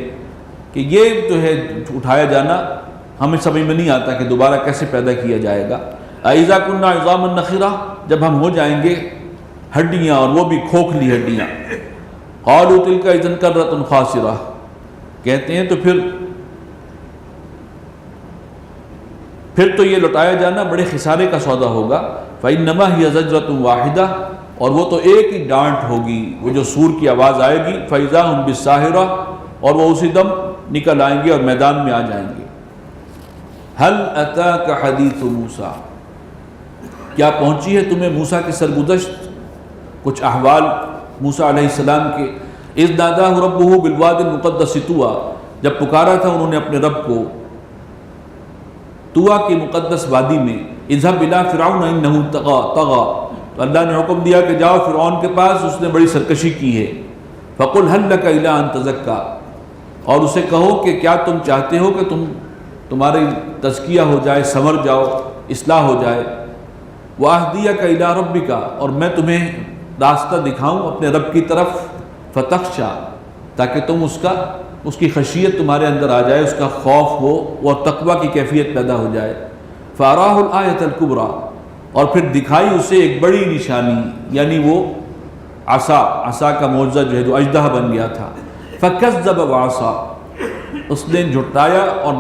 کہ یہ جو ہے اٹھایا جانا ہمیں سمجھ میں نہیں آتا کہ دوبارہ کیسے پیدا کیا جائے گا. اذا كنا عظاما نخرہ، جب ہم ہو جائیں گے ہڈیاں، اور وہ بھی کھوکھلی ہڈیاں. قالوا تلك اذا كرة خاسرہ، کہتے ہیں تو پھر تو یہ لوٹایا جانا بڑے خسارے کا سودا ہوگا. فإنما هي زجرة واحدہ، اور وہ تو ایک ہی ڈانٹ ہوگی، وہ جو سور کی آواز آئے گی. فإذا هم بالساہرہ، اور وہ اسی دم نکل آئیں گے اور میدان میں آ جائیں گے. هل أتاك حدیث موسیٰ، کیا پہنچی ہے تمہیں موسیٰ کی سرگزشت، کچھ احوال موسیٰ علیہ السلام کے. اذ ناداہ ربہ بالواد المقدس طویٰ، جب پکارا تھا انہوں نے اپنے رب کو طویٰ کی مقدس وادی میں. اذهب الى فرعون انہ طغى، تو اللہ نے حکم دیا کہ جاؤ فرعون کے پاس، اس نے بڑی سرکشی کی ہے. فقل هل لك الى ان تزکى، اور اسے کہو کہ کیا تم چاہتے ہو کہ تمہاری تزکیہ ہو جائے، سنور جاؤ، اصلاح ہو جائے. واہدیک الی ربک، اور میں تمہیں راستہ دکھاؤں اپنے رب کی طرف. فتخشى، تاکہ تم اس کی خشیت تمہارے اندر آ جائے، اس کا خوف ہو اور تقوی کی کیفیت پیدا ہو جائے. فاراہ الآیۃ الکبریٰ، اور پھر دکھائی اسے ایک بڑی نشانی، یعنی وہ عصا کا معجزہ جو ہے جو اژدہا بن گیا تھا. فکذب وعصا، اس نے جھٹلایا اور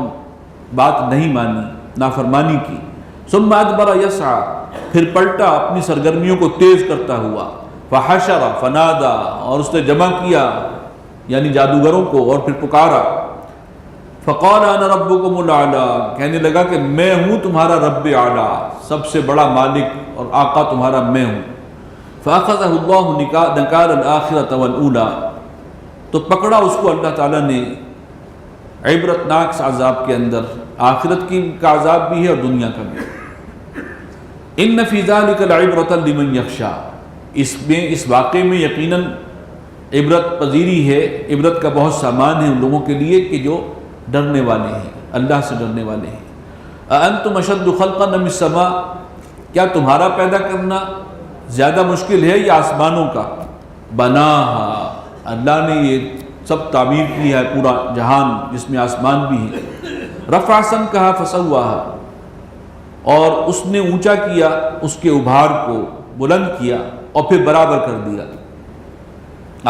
بات نہیں مانی، نافرمانی کی. ثم ادبر یسعی، پھر پلٹا اپنی سرگرمیوں کو تیز کرتا ہوا. فحشر فنادا، اور اس نے جمع کیا یعنی جادوگروں کو اور پھر پکارا. فقال انا ربکم الاعلی، کہنے لگا کہ میں ہوں تمہارا رب اعلیٰ، سب سے بڑا مالک اور آقا تمہارا میں ہوں. فاخذہ اللہ نکال الآخرۃ والاولی، تو پکڑا اس کو اللہ تعالیٰ نے عبرت ناک عذاب کے اندر، آخرت کی کا عذاب بھی ہے اور دنیا کا بھی. ان فی ذلک لعبرۃ لمن یخشی، اس واقعے میں یقیناً عبرت پذیری ہے، عبرت کا بہت سامان ہے ان لوگوں کے لیے کہ جو ڈرنے والے ہیں، اللہ سے ڈرنے والے ہیں. اانتم اشد خلقا ام السماء، کیا تمہارا پیدا کرنا زیادہ مشکل ہے یا آسمانوں کا. بناہا، اللہ نے یہ سب تعمیر کی ہے، پورا جہان جس میں آسمان بھی ہے. رفع سمکہا فسواہا، اور اس نے اونچا کیا اس کے ابھار کو، بلند کیا اور پھر برابر کر دیا.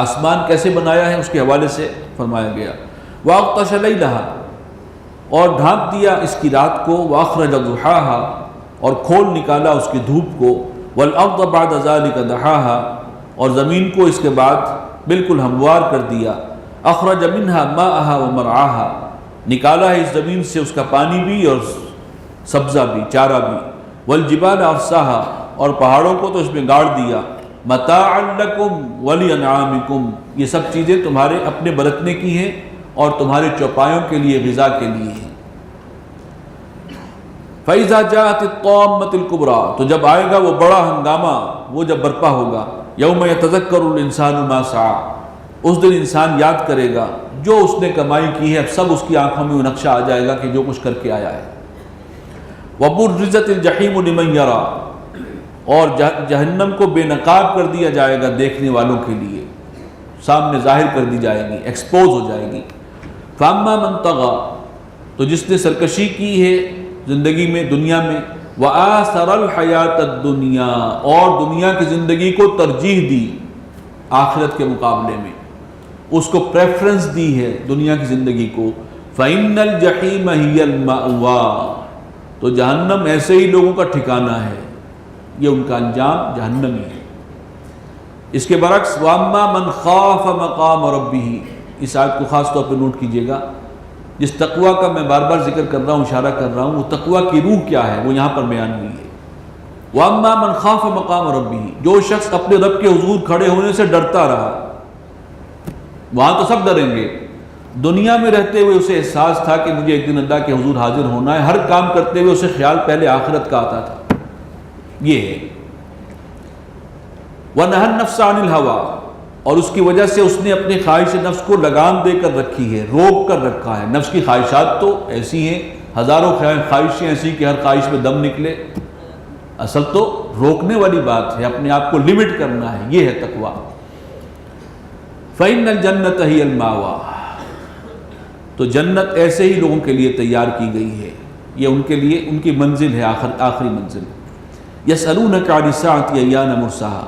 آسمان کیسے بنایا ہے اس کے حوالے سے فرمایا گیا. واغطش لیلہا، اور ڈھانپ دیا اس کی رات کو. واخرج ضحاہا، اور کھول نکالا اس کی دھوپ کو. والارض بعد ذلک دحاہا، اور زمین کو اس کے بعد بالکل ہموار کر دیا. اخرج منها ماءها ومرعاها، نکالا ہے اس زمین سے اس کا پانی بھی اور سبزہ بھی، چارہ بھی، والجبال ارساها، اور پہاڑوں کو تو اس میں گاڑ دیا، متاعا لکم ولانعامکم، یہ سب چیزیں تمہارے اپنے برتنے کی ہیں اور تمہارے چوپایوں کے لیے، غذا کے لیے ہیں۔ فَإِذَا جَاءَتِ الطَّامَّةُ الْكُبْرَى، تو جب آئے گا وہ بڑا ہنگامہ، وہ جب برپا ہوگا، يَوْمَ يَتَذَكَّرُ الْإِنسَانُ مَا سَعَى، اس دن انسان یاد کرے گا جو اس نے کمائی کی ہے، اب سب اس کی آنکھوں میں وہ نقشہ آ جائے گا کہ جو کچھ کر کے آیا ہے۔ وَبُرِّزَتِ الْجَحِيمُ لِمَنْ يَرَى، اور جہنم کو بے نقاب کر دیا جائے گا دیکھنے والوں کے لیے، سامنے ظاہر کر دی جائے گی، ایکسپوز ہو جائے گی۔ فَأَمَّا مَنْ طَغَى، تو جس نے سرکشی کی ہے زندگی میں، دنیا میں، وَآثَرَ الْحَيَاةَ الدُّنْيَا، اور دنیا کی زندگی کو ترجیح دی آخرت کے مقابلے میں، اس کو پریفرنس دی ہے دنیا کی زندگی کو، فَإِنَّ الْجَحِيمَ هِيَ الْمَأْوَى، تو جہنم ایسے ہی لوگوں کا ٹھکانہ ہے، یہ ان کا انجام جہنم ہی ہے۔ اس کے برعکس وَأَمَّا مَنْ خَافَ مَقَامَ رَبِّهِ، اس آیت کو خاص طور پہ نوٹ کیجئے گا، جس تقوی کا میں بار بار ذکر کر رہا ہوں، اشارہ کر رہا ہوں، وہ تقوی کی روح کیا ہے وہ یہاں پر بیان ہوئی ہے۔ وَأَمَّا مَنْ خَافَ مَقَامَ رَبِّهِ، جو شخص اپنے رب کے حضور کھڑے ہونے سے ڈرتا رہا، وہاں تو سب ڈریں گے، دنیا میں رہتے ہوئے اسے احساس تھا کہ مجھے ایک دن اللہ کے حضور حاضر ہونا ہے، ہر کام کرتے ہوئے اسے خیال پہلے آخرت کا آتا تھا، یہ ہے۔ وَنَهَى النَّفْسَ عَنِ الْهَوَىٰ، اور اس کی وجہ سے اس نے اپنی خواہش نفس کو لگام دے کر رکھی ہے، روک کر رکھا ہے۔ نفس کی خواہشات تو ایسی ہیں، ہزاروں خواہشیں ایسی کہ ہر خواہش میں دم نکلے، اصل تو روکنے والی بات ہے، اپنے آپ کو لمٹ کرنا ہے، یہ ہے تقویٰ۔ فَإِنَّ الْجَنَّةَ هِيَ الْمَأْوَىٰ، تو جنت ایسے ہی لوگوں کے لیے تیار کی گئی ہے، یہ ان کے لیے ان کی منزل ہے، آخری منزل۔ يَسْأَلُونَكَ عَنِ السَّاعَةِ أَيَّانَ مُرْسَاهَا،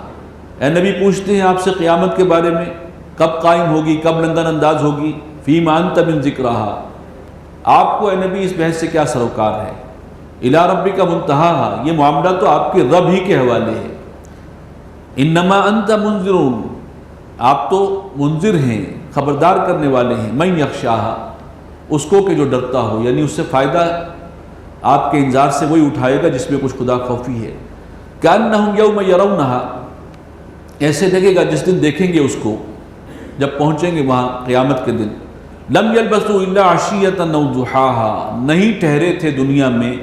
اے نبی پوچھتے ہیں آپ سے قیامت کے بارے میں، کب قائم ہوگی، کب لنگر انداز ہوگی، فِيمَ أَنْتَ مِنْ ذِكْرَهَا، آپ کو اے نبی اس بحث سے کیا سروکار ہے، إِلَىٰ رَبِّكَ مُنْتَهَاهَا، یہ معاملہ تو آپ کے رب ہی کے حوالے ہے، إِنَّمَا أَنْتَ مُنْذِرٌ، آپ تو منذر ہیں، خبردار کرنے والے ہیں، مَنْ يَخْشَاهَا، اس کو کہ جو ڈرتا ہو، یعنی اس سے فائدہ آپ کے انذار سے وہی اٹھائے گا جس میں کچھ خدا خوفی ہے۔ كَأَنَّهُمْ يَوْمَ يَرَوْنَهَا، ایسے لگے گا جس دن دیکھیں گے اس کو، جب پہنچیں گے وہاں قیامت کے دن، لم يلبثوا الا عشیۃ او ضحاها، نہیں ٹھہرے تھے دنیا میں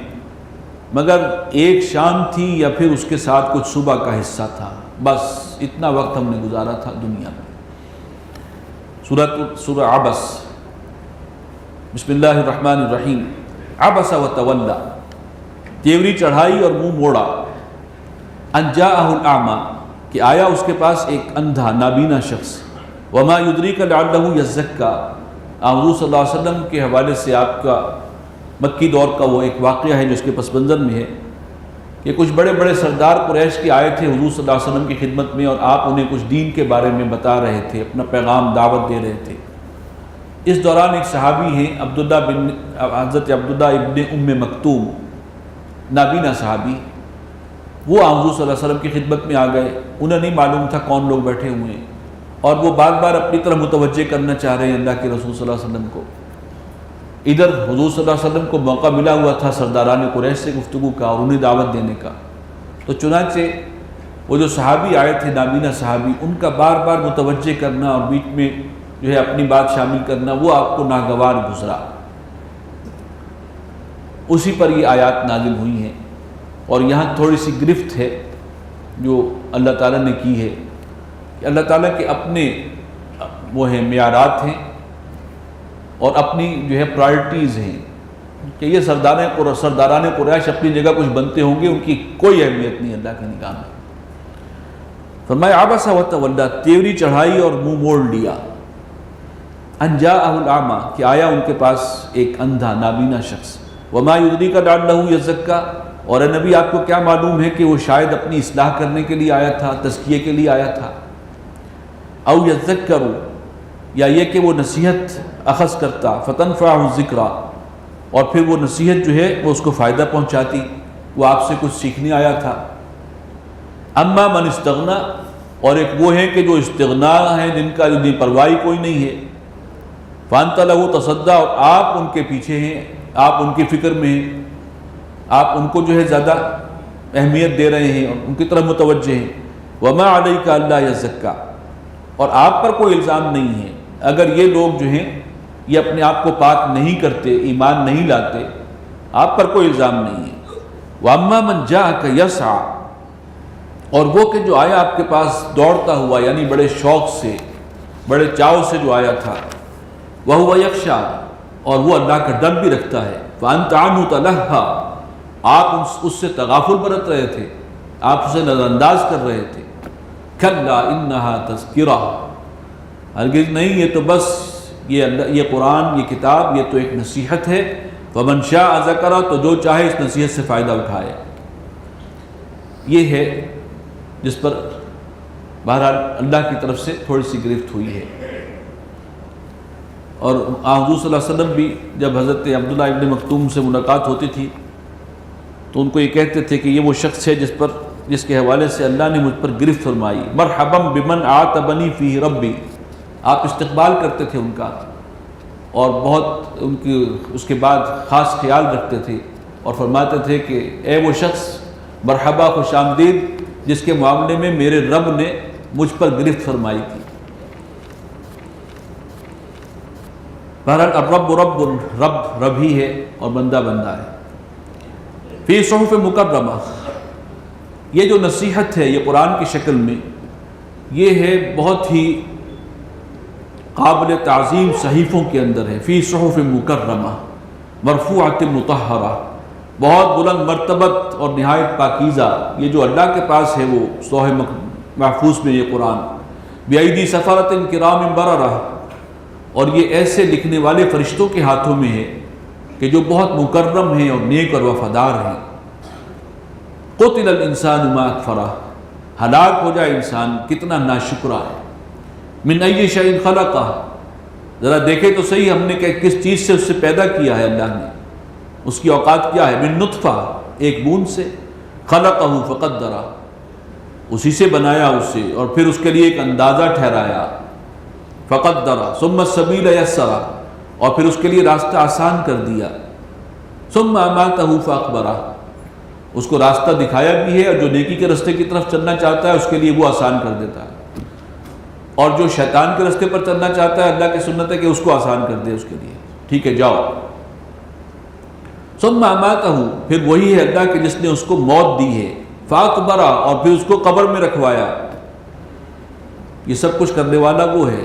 مگر ایک شام تھی یا پھر اس کے ساتھ کچھ صبح کا حصہ تھا، بس اتنا وقت ہم نے گزارا تھا دنیا میں۔ سورہ عبس، بسم اللہ الرحمن الرحیم۔ عبس وتولی، تیوری چڑھائی اور منہ موڑا، ان جاءہ الاعمی، کہ آیا اس کے پاس ایک اندھا نابینا شخص، وما یدریک لعلہ یزکا، حضور صلی اللہ علیہ وسلم کے حوالے سے آپ کا مکی دور کا وہ ایک واقعہ ہے جو اس کے پس منظر میں ہے کہ کچھ بڑے بڑے سردار قریش کے آئے تھے حضور صلی اللہ علیہ وسلم کی خدمت میں، اور آپ انہیں کچھ دین کے بارے میں بتا رہے تھے، اپنا پیغام دعوت دے رہے تھے۔ اس دوران ایک صحابی ہیں حضرت عبداللہ ابن ام مکتوم، نابینا صحابی، وہ حضور صلی اللہ علیہ وسلم کی خدمت میں آ گئے، انہیں نہیں معلوم تھا کون لوگ بیٹھے ہوئے ہیں، اور وہ بار بار اپنی طرف متوجہ کرنا چاہ رہے ہیں اللہ کے رسول صلی اللہ علیہ وسلم کو۔ ادھر حضور صلی اللہ علیہ وسلم کو موقع ملا ہوا تھا سرداران قریش سے گفتگو کا اور انہیں دعوت دینے کا، تو چنانچہ وہ جو صحابی آئے تھے نابینا صحابی، ان کا بار بار متوجہ کرنا اور بیچ میں جو ہے اپنی بات شامل کرنا، وہ آپ کو ناگوار گزرا۔ اسی پر یہ آیات نازل ہوئی ہیں، اور یہاں تھوڑی سی گرفت ہے جو اللہ تعالیٰ نے کی ہے کہ اللہ تعالیٰ کے اپنے وہ ہیں معیارات ہیں اور اپنی جو ہے پرائرٹیز ہیں کہ یہ سرداران قریش اپنی جگہ کچھ بنتے ہوں گے، ان کی کوئی اہمیت نہیں اللہ کی نگاہ میں۔ فرمایا عبس وتولی، تیوری چڑھائی اور منہ موڑ لیا، ان جاءہ الاعمی، کہ آیا ان کے پاس ایک اندھا نابینا شخص، وما یدریک لعلہ یزکا، اور اے نبی آپ کو کیا معلوم ہے کہ وہ شاید اپنی اصلاح کرنے کے لیے آیا تھا، تزکیے کے لیے آیا تھا، او یذکر، یا یہ کہ وہ نصیحت اخذ کرتا، فتنفعہ الذکریٰ، اور پھر وہ نصیحت جو ہے وہ اس کو فائدہ پہنچاتی، وہ آپ سے کچھ سیکھنے آیا تھا۔ اما من استغنا، اور ایک وہ ہے کہ جو استغنا ہے، جن کا پرواہی کوئی نہیں ہے، فانت لہو تصدیٰ، اور آپ ان کے پیچھے ہیں، آپ ان کی فکر میں ہیں، آپ ان کو جو ہے زیادہ اہمیت دے رہے ہیں اور ان کی طرف متوجہ ہیں۔ وما علیک الا یزکیٰ، اور آپ پر کوئی الزام نہیں ہے اگر یہ لوگ جو ہیں یہ اپنے آپ کو پاک نہیں کرتے، ایمان نہیں لاتے، آپ پر کوئی الزام نہیں ہے۔ وَأَمَّا مَنْ جَاءَكَ يَسْعَىٰ، اور وہ کہ جو آیا آپ کے پاس دوڑتا ہوا، یعنی بڑے شوق سے، بڑے چاؤ سے جو آیا تھا، وَهُوَ يَخْشَىٰ، اور وہ اللہ کا ڈر بھی رکھتا ہے، فَأَنْتَ عَنْهُ تَلَهَّىٰ، آپ اس سے تغافل برت رہے تھے، آپ اسے نظر انداز کر رہے تھے۔ كَلَّا إِنَّهَا تَذْكِرَةٌ، ہرگز نہیں، یہ تو بس یہ قرآن، یہ کتاب، یہ تو ایک نصیحت ہے۔ فَمَنْ شَاءَ ذَكَرَ، تو جو چاہے اس نصیحت سے فائدہ اٹھائے۔ یہ ہے جس پر بہرحال اللہ کی طرف سے تھوڑی سی گرفت ہوئی ہے۔ اور حضور صلی اللہ علیہ وسلم بھی جب حضرت عبداللہ ابن مکتوم سے ملاقات ہوتی تھی تو ان کو یہ کہتے تھے کہ یہ وہ شخص ہے جس کے حوالے سے اللہ نے مجھ پر گرفت فرمائی۔ مرحبا بمن عاتبنی فیہ ربی، آپ استقبال کرتے تھے ان کا اور بہت ان کی اس کے بعد خاص خیال رکھتے تھے اور فرماتے تھے کہ اے وہ شخص مرحبا، خوش آمدید، جس کے معاملے میں میرے رب نے مجھ پر گرفت فرمائی تھی۔ بہرحال رب رب ہی ہے اور بندہ بندہ ہے۔ فی صحف مکرمہ، یہ جو نصیحت ہے یہ قرآن کی شکل میں، یہ ہے بہت ہی قابل تعظیم صحیفوں کے اندر ہے۔ فی صحف مکرمہ مرفوعۃ مطہرہ، بہت بلند مرتبت اور نہایت پاکیزہ، یہ جو اللہ کے پاس ہے وہ لوح محفوظ میں یہ قرآن، بِأَيْدِي سَفَرَةٍ كِرَامٍ بَرَرَةٍ، اور یہ ایسے لکھنے والے فرشتوں کے ہاتھوں میں ہے کہ جو بہت مکرم ہیں اور نیک اور وفادار ہیں۔ قُتِلَ الْإِنسَانُ مَا أَكْفَرَهُ، ہلاک ہو جائے انسان کتنا ناشکرا ہے۔ مِنْ أَيِّ شَيْءٍ خَلَقَهُ، ذرا دیکھے تو صحیح ہم نے کہ کس چیز سے اس سے پیدا کیا ہے اللہ نے، اس کی اوقات کیا ہے۔ مِن نُطْفَةٍ، ایک بوند سے، خَلَقَهُ فَقَدَّرَهُ، اسی سے بنایا اسے اور پھر اس کے لیے ایک اندازہ ٹھہرایا، فَقَدَّرَهُ ثُمَّ السَّبِيلَ يَسَّرَهُ، اور پھر اس کے لیے راستہ آسان کر دیا، ثُمَّ أَمَاتَهُ فَأَقْبَرَهُ، اس کو راستہ دکھایا بھی ہے اور جو نیکی کے راستے کی طرف چلنا چاہتا ہے اس کے لیے وہ آسان کر دیتا ہے، اور جو شیطان کے راستے پر چلنا چاہتا ہے اللہ کی سنت ہے کہ اس کو آسان کر دے، اس کے لیے ٹھیک ہے جاؤ۔ ثم اماتہ، پھر وہی ہے اللہ کہ جس نے اس کو موت دی ہے، فاقبرہ، اور پھر اس کو قبر میں رکھوایا، یہ سب کچھ کرنے والا وہ ہے۔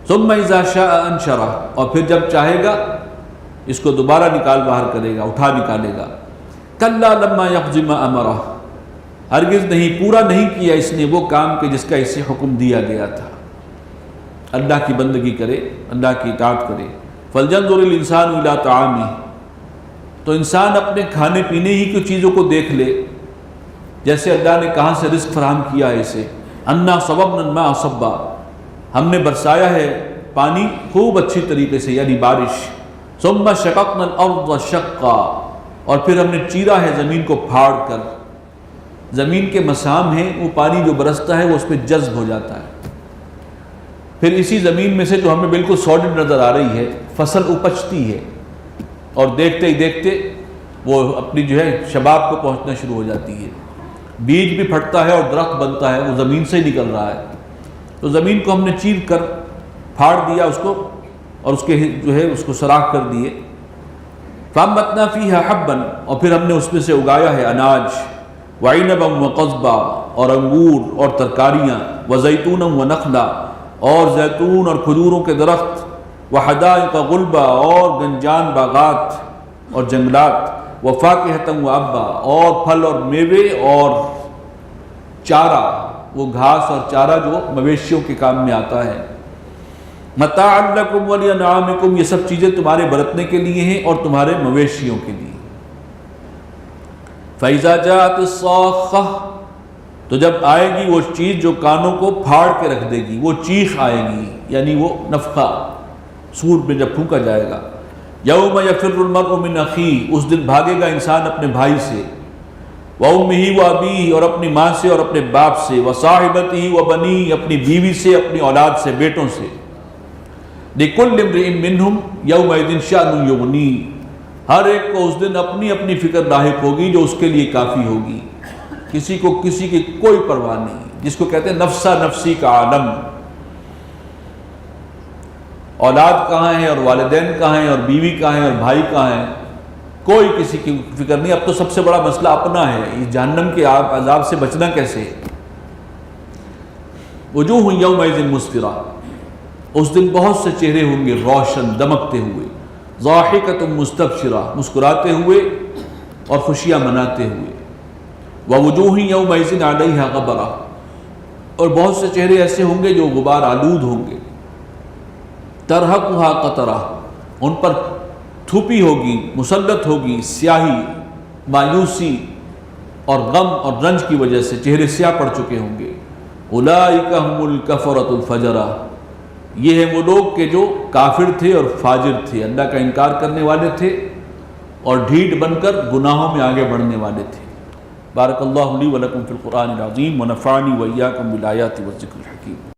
ثم اذا شاء انشرہ، اور پھر جب چاہے گا اس کو دوبارہ نکال باہر کرے گا، اٹھا نکالے گا۔ کلا لما یقض ما امرہ، ہرگز نہیں، پورا نہیں کیا اس نے وہ کام کہ جس کا اسے حکم دیا گیا تھا۔ اللہ کی بندگی کرے، اللہ کی اطاعت کرے۔ فلینظر الانسان الی طعامہ، تو انسان اپنے کھانے پینے ہی کی چیزوں کو دیکھ لے، جیسے اللہ نے کہاں سے رزق فراہم کیا ہے اسے۔ انا صببنا الماء صبا، ہم نے برسایا ہے پانی خوب اچھی طریقے سے، یعنی بارش۔ ثم شققنا الارض شقا، اور پھر ہم نے چیرا ہے زمین کو پھاڑ کر، زمین کے مسام ہیں، وہ پانی جو برستا ہے وہ اس پہ جذب ہو جاتا ہے، پھر اسی زمین میں سے جو ہمیں بالکل سالڈ نظر آ رہی ہے فصل اپجتی ہے، اور دیکھتے ہی دیکھتے وہ اپنی جو ہے شباب کو پہنچنا شروع ہو جاتی ہے، بیج بھی پھٹتا ہے اور درخت بنتا ہے، وہ زمین سے ہی نکل رہا ہے۔ تو زمین کو ہم نے چیر کر پھاڑ دیا اس کو، اور اس کے جو ہے اس کو سراخ کر دیے۔ فَأَنبَتْنَا فِيهَا حَبًّا، اور پھر ہم نے اس میں سے اگایا ہے اناج، وَعِنَبًا وَقَضْبًا، اور انگور اور ترکاریاں، وَزَيْتُونًا وَنَخْلًا، اور زیتون اور کھجوروں کے درخت، وَحَدَائِقَ غُلْبًا، اور گنجان باغات اور جنگلات، وَفَاكِهَةً وَأَبًّا، اور پھل اور میوے اور چارہ، وہ گھاس اور چارہ جو مویشیوں کے کام میں آتا ہے۔ مَتَاعًا لَكُمْ وَلِأَنْعَامِكُمْ، یہ سب چیزیں تمہارے برتنے کے لیے ہیں اور تمہارے مویشیوں کے لیے۔ فَإِذَا جَاءَتِ الصَّاخَّةُ، تو جب آئے گی وہ چیز جو کانوں کو پھاڑ کے رکھ دے گی، وہ چیخ آئے گی، یعنی وہ نفخہ، سور میں جب پھونکا جائے گا۔ یوم یفر المرء من اخیہ، اس دن بھاگے گا انسان اپنے بھائی سے، وامہ وابیہ، اور اپنی ماں سے اور اپنے باپ سے، وصاحبتہ وبنیہ، اپنی بیوی سے، اپنی اولاد سے، بیٹوں سے۔ لِكُلِّ امْرِئٍ مِّنْهُمْ يَوْمَئِذٍ شَأْنٌ يُغْنِيهِ، ہر ایک کو اس دن اپنی اپنی فکر لاحق ہوگی جو اس کے لیے کافی ہوگی، کسی کو کسی کی کوئی پرواہ نہیں، جس کو کہتے ہیں نفسا نفسی کا عالم۔ اولاد کہاں ہیں اور والدین کہاں ہیں اور بیوی کہاں ہیں اور بھائی کہاں ہیں، کوئی کسی کی فکر نہیں۔ اب تو سب سے بڑا مسئلہ اپنا ہے، یہ جہنم کے عذاب سے بچنا کیسے۔ وجوہ یومئذ مسفرہ، اس دن بہت سے چہرے ہوں گے روشن دمکتے ہوئے، ضاحکۃ مستبشرہ، مسکراتے ہوئے اور خوشیاں مناتے ہوئے، ووجوہ یومئذ علیہا غبرہ، اور بہت سے چہرے ایسے ہوں گے جو غبار آلود ہوں گے، ترہقھا قطرہ، ان پر تھوپی ہوگی، مسلط ہوگی سیاہی، مایوسی اور غم اور رنج کی وجہ سے چہرے سیاہ پڑ چکے ہوں گے۔ اولئک ھم الکفرۃ الفجرہ، یہ ہیں وہ لوگ کہ جو کافر تھے اور فاجر تھے، اللہ کا انکار کرنے والے تھے اور ڈھیٹ بن کر گناہوں میں آگے بڑھنے والے تھے۔ بارک اللہ لی ولکم فی القرآن العظیم ونفعنی وإیاکم بالآیات والذکر الحکیم۔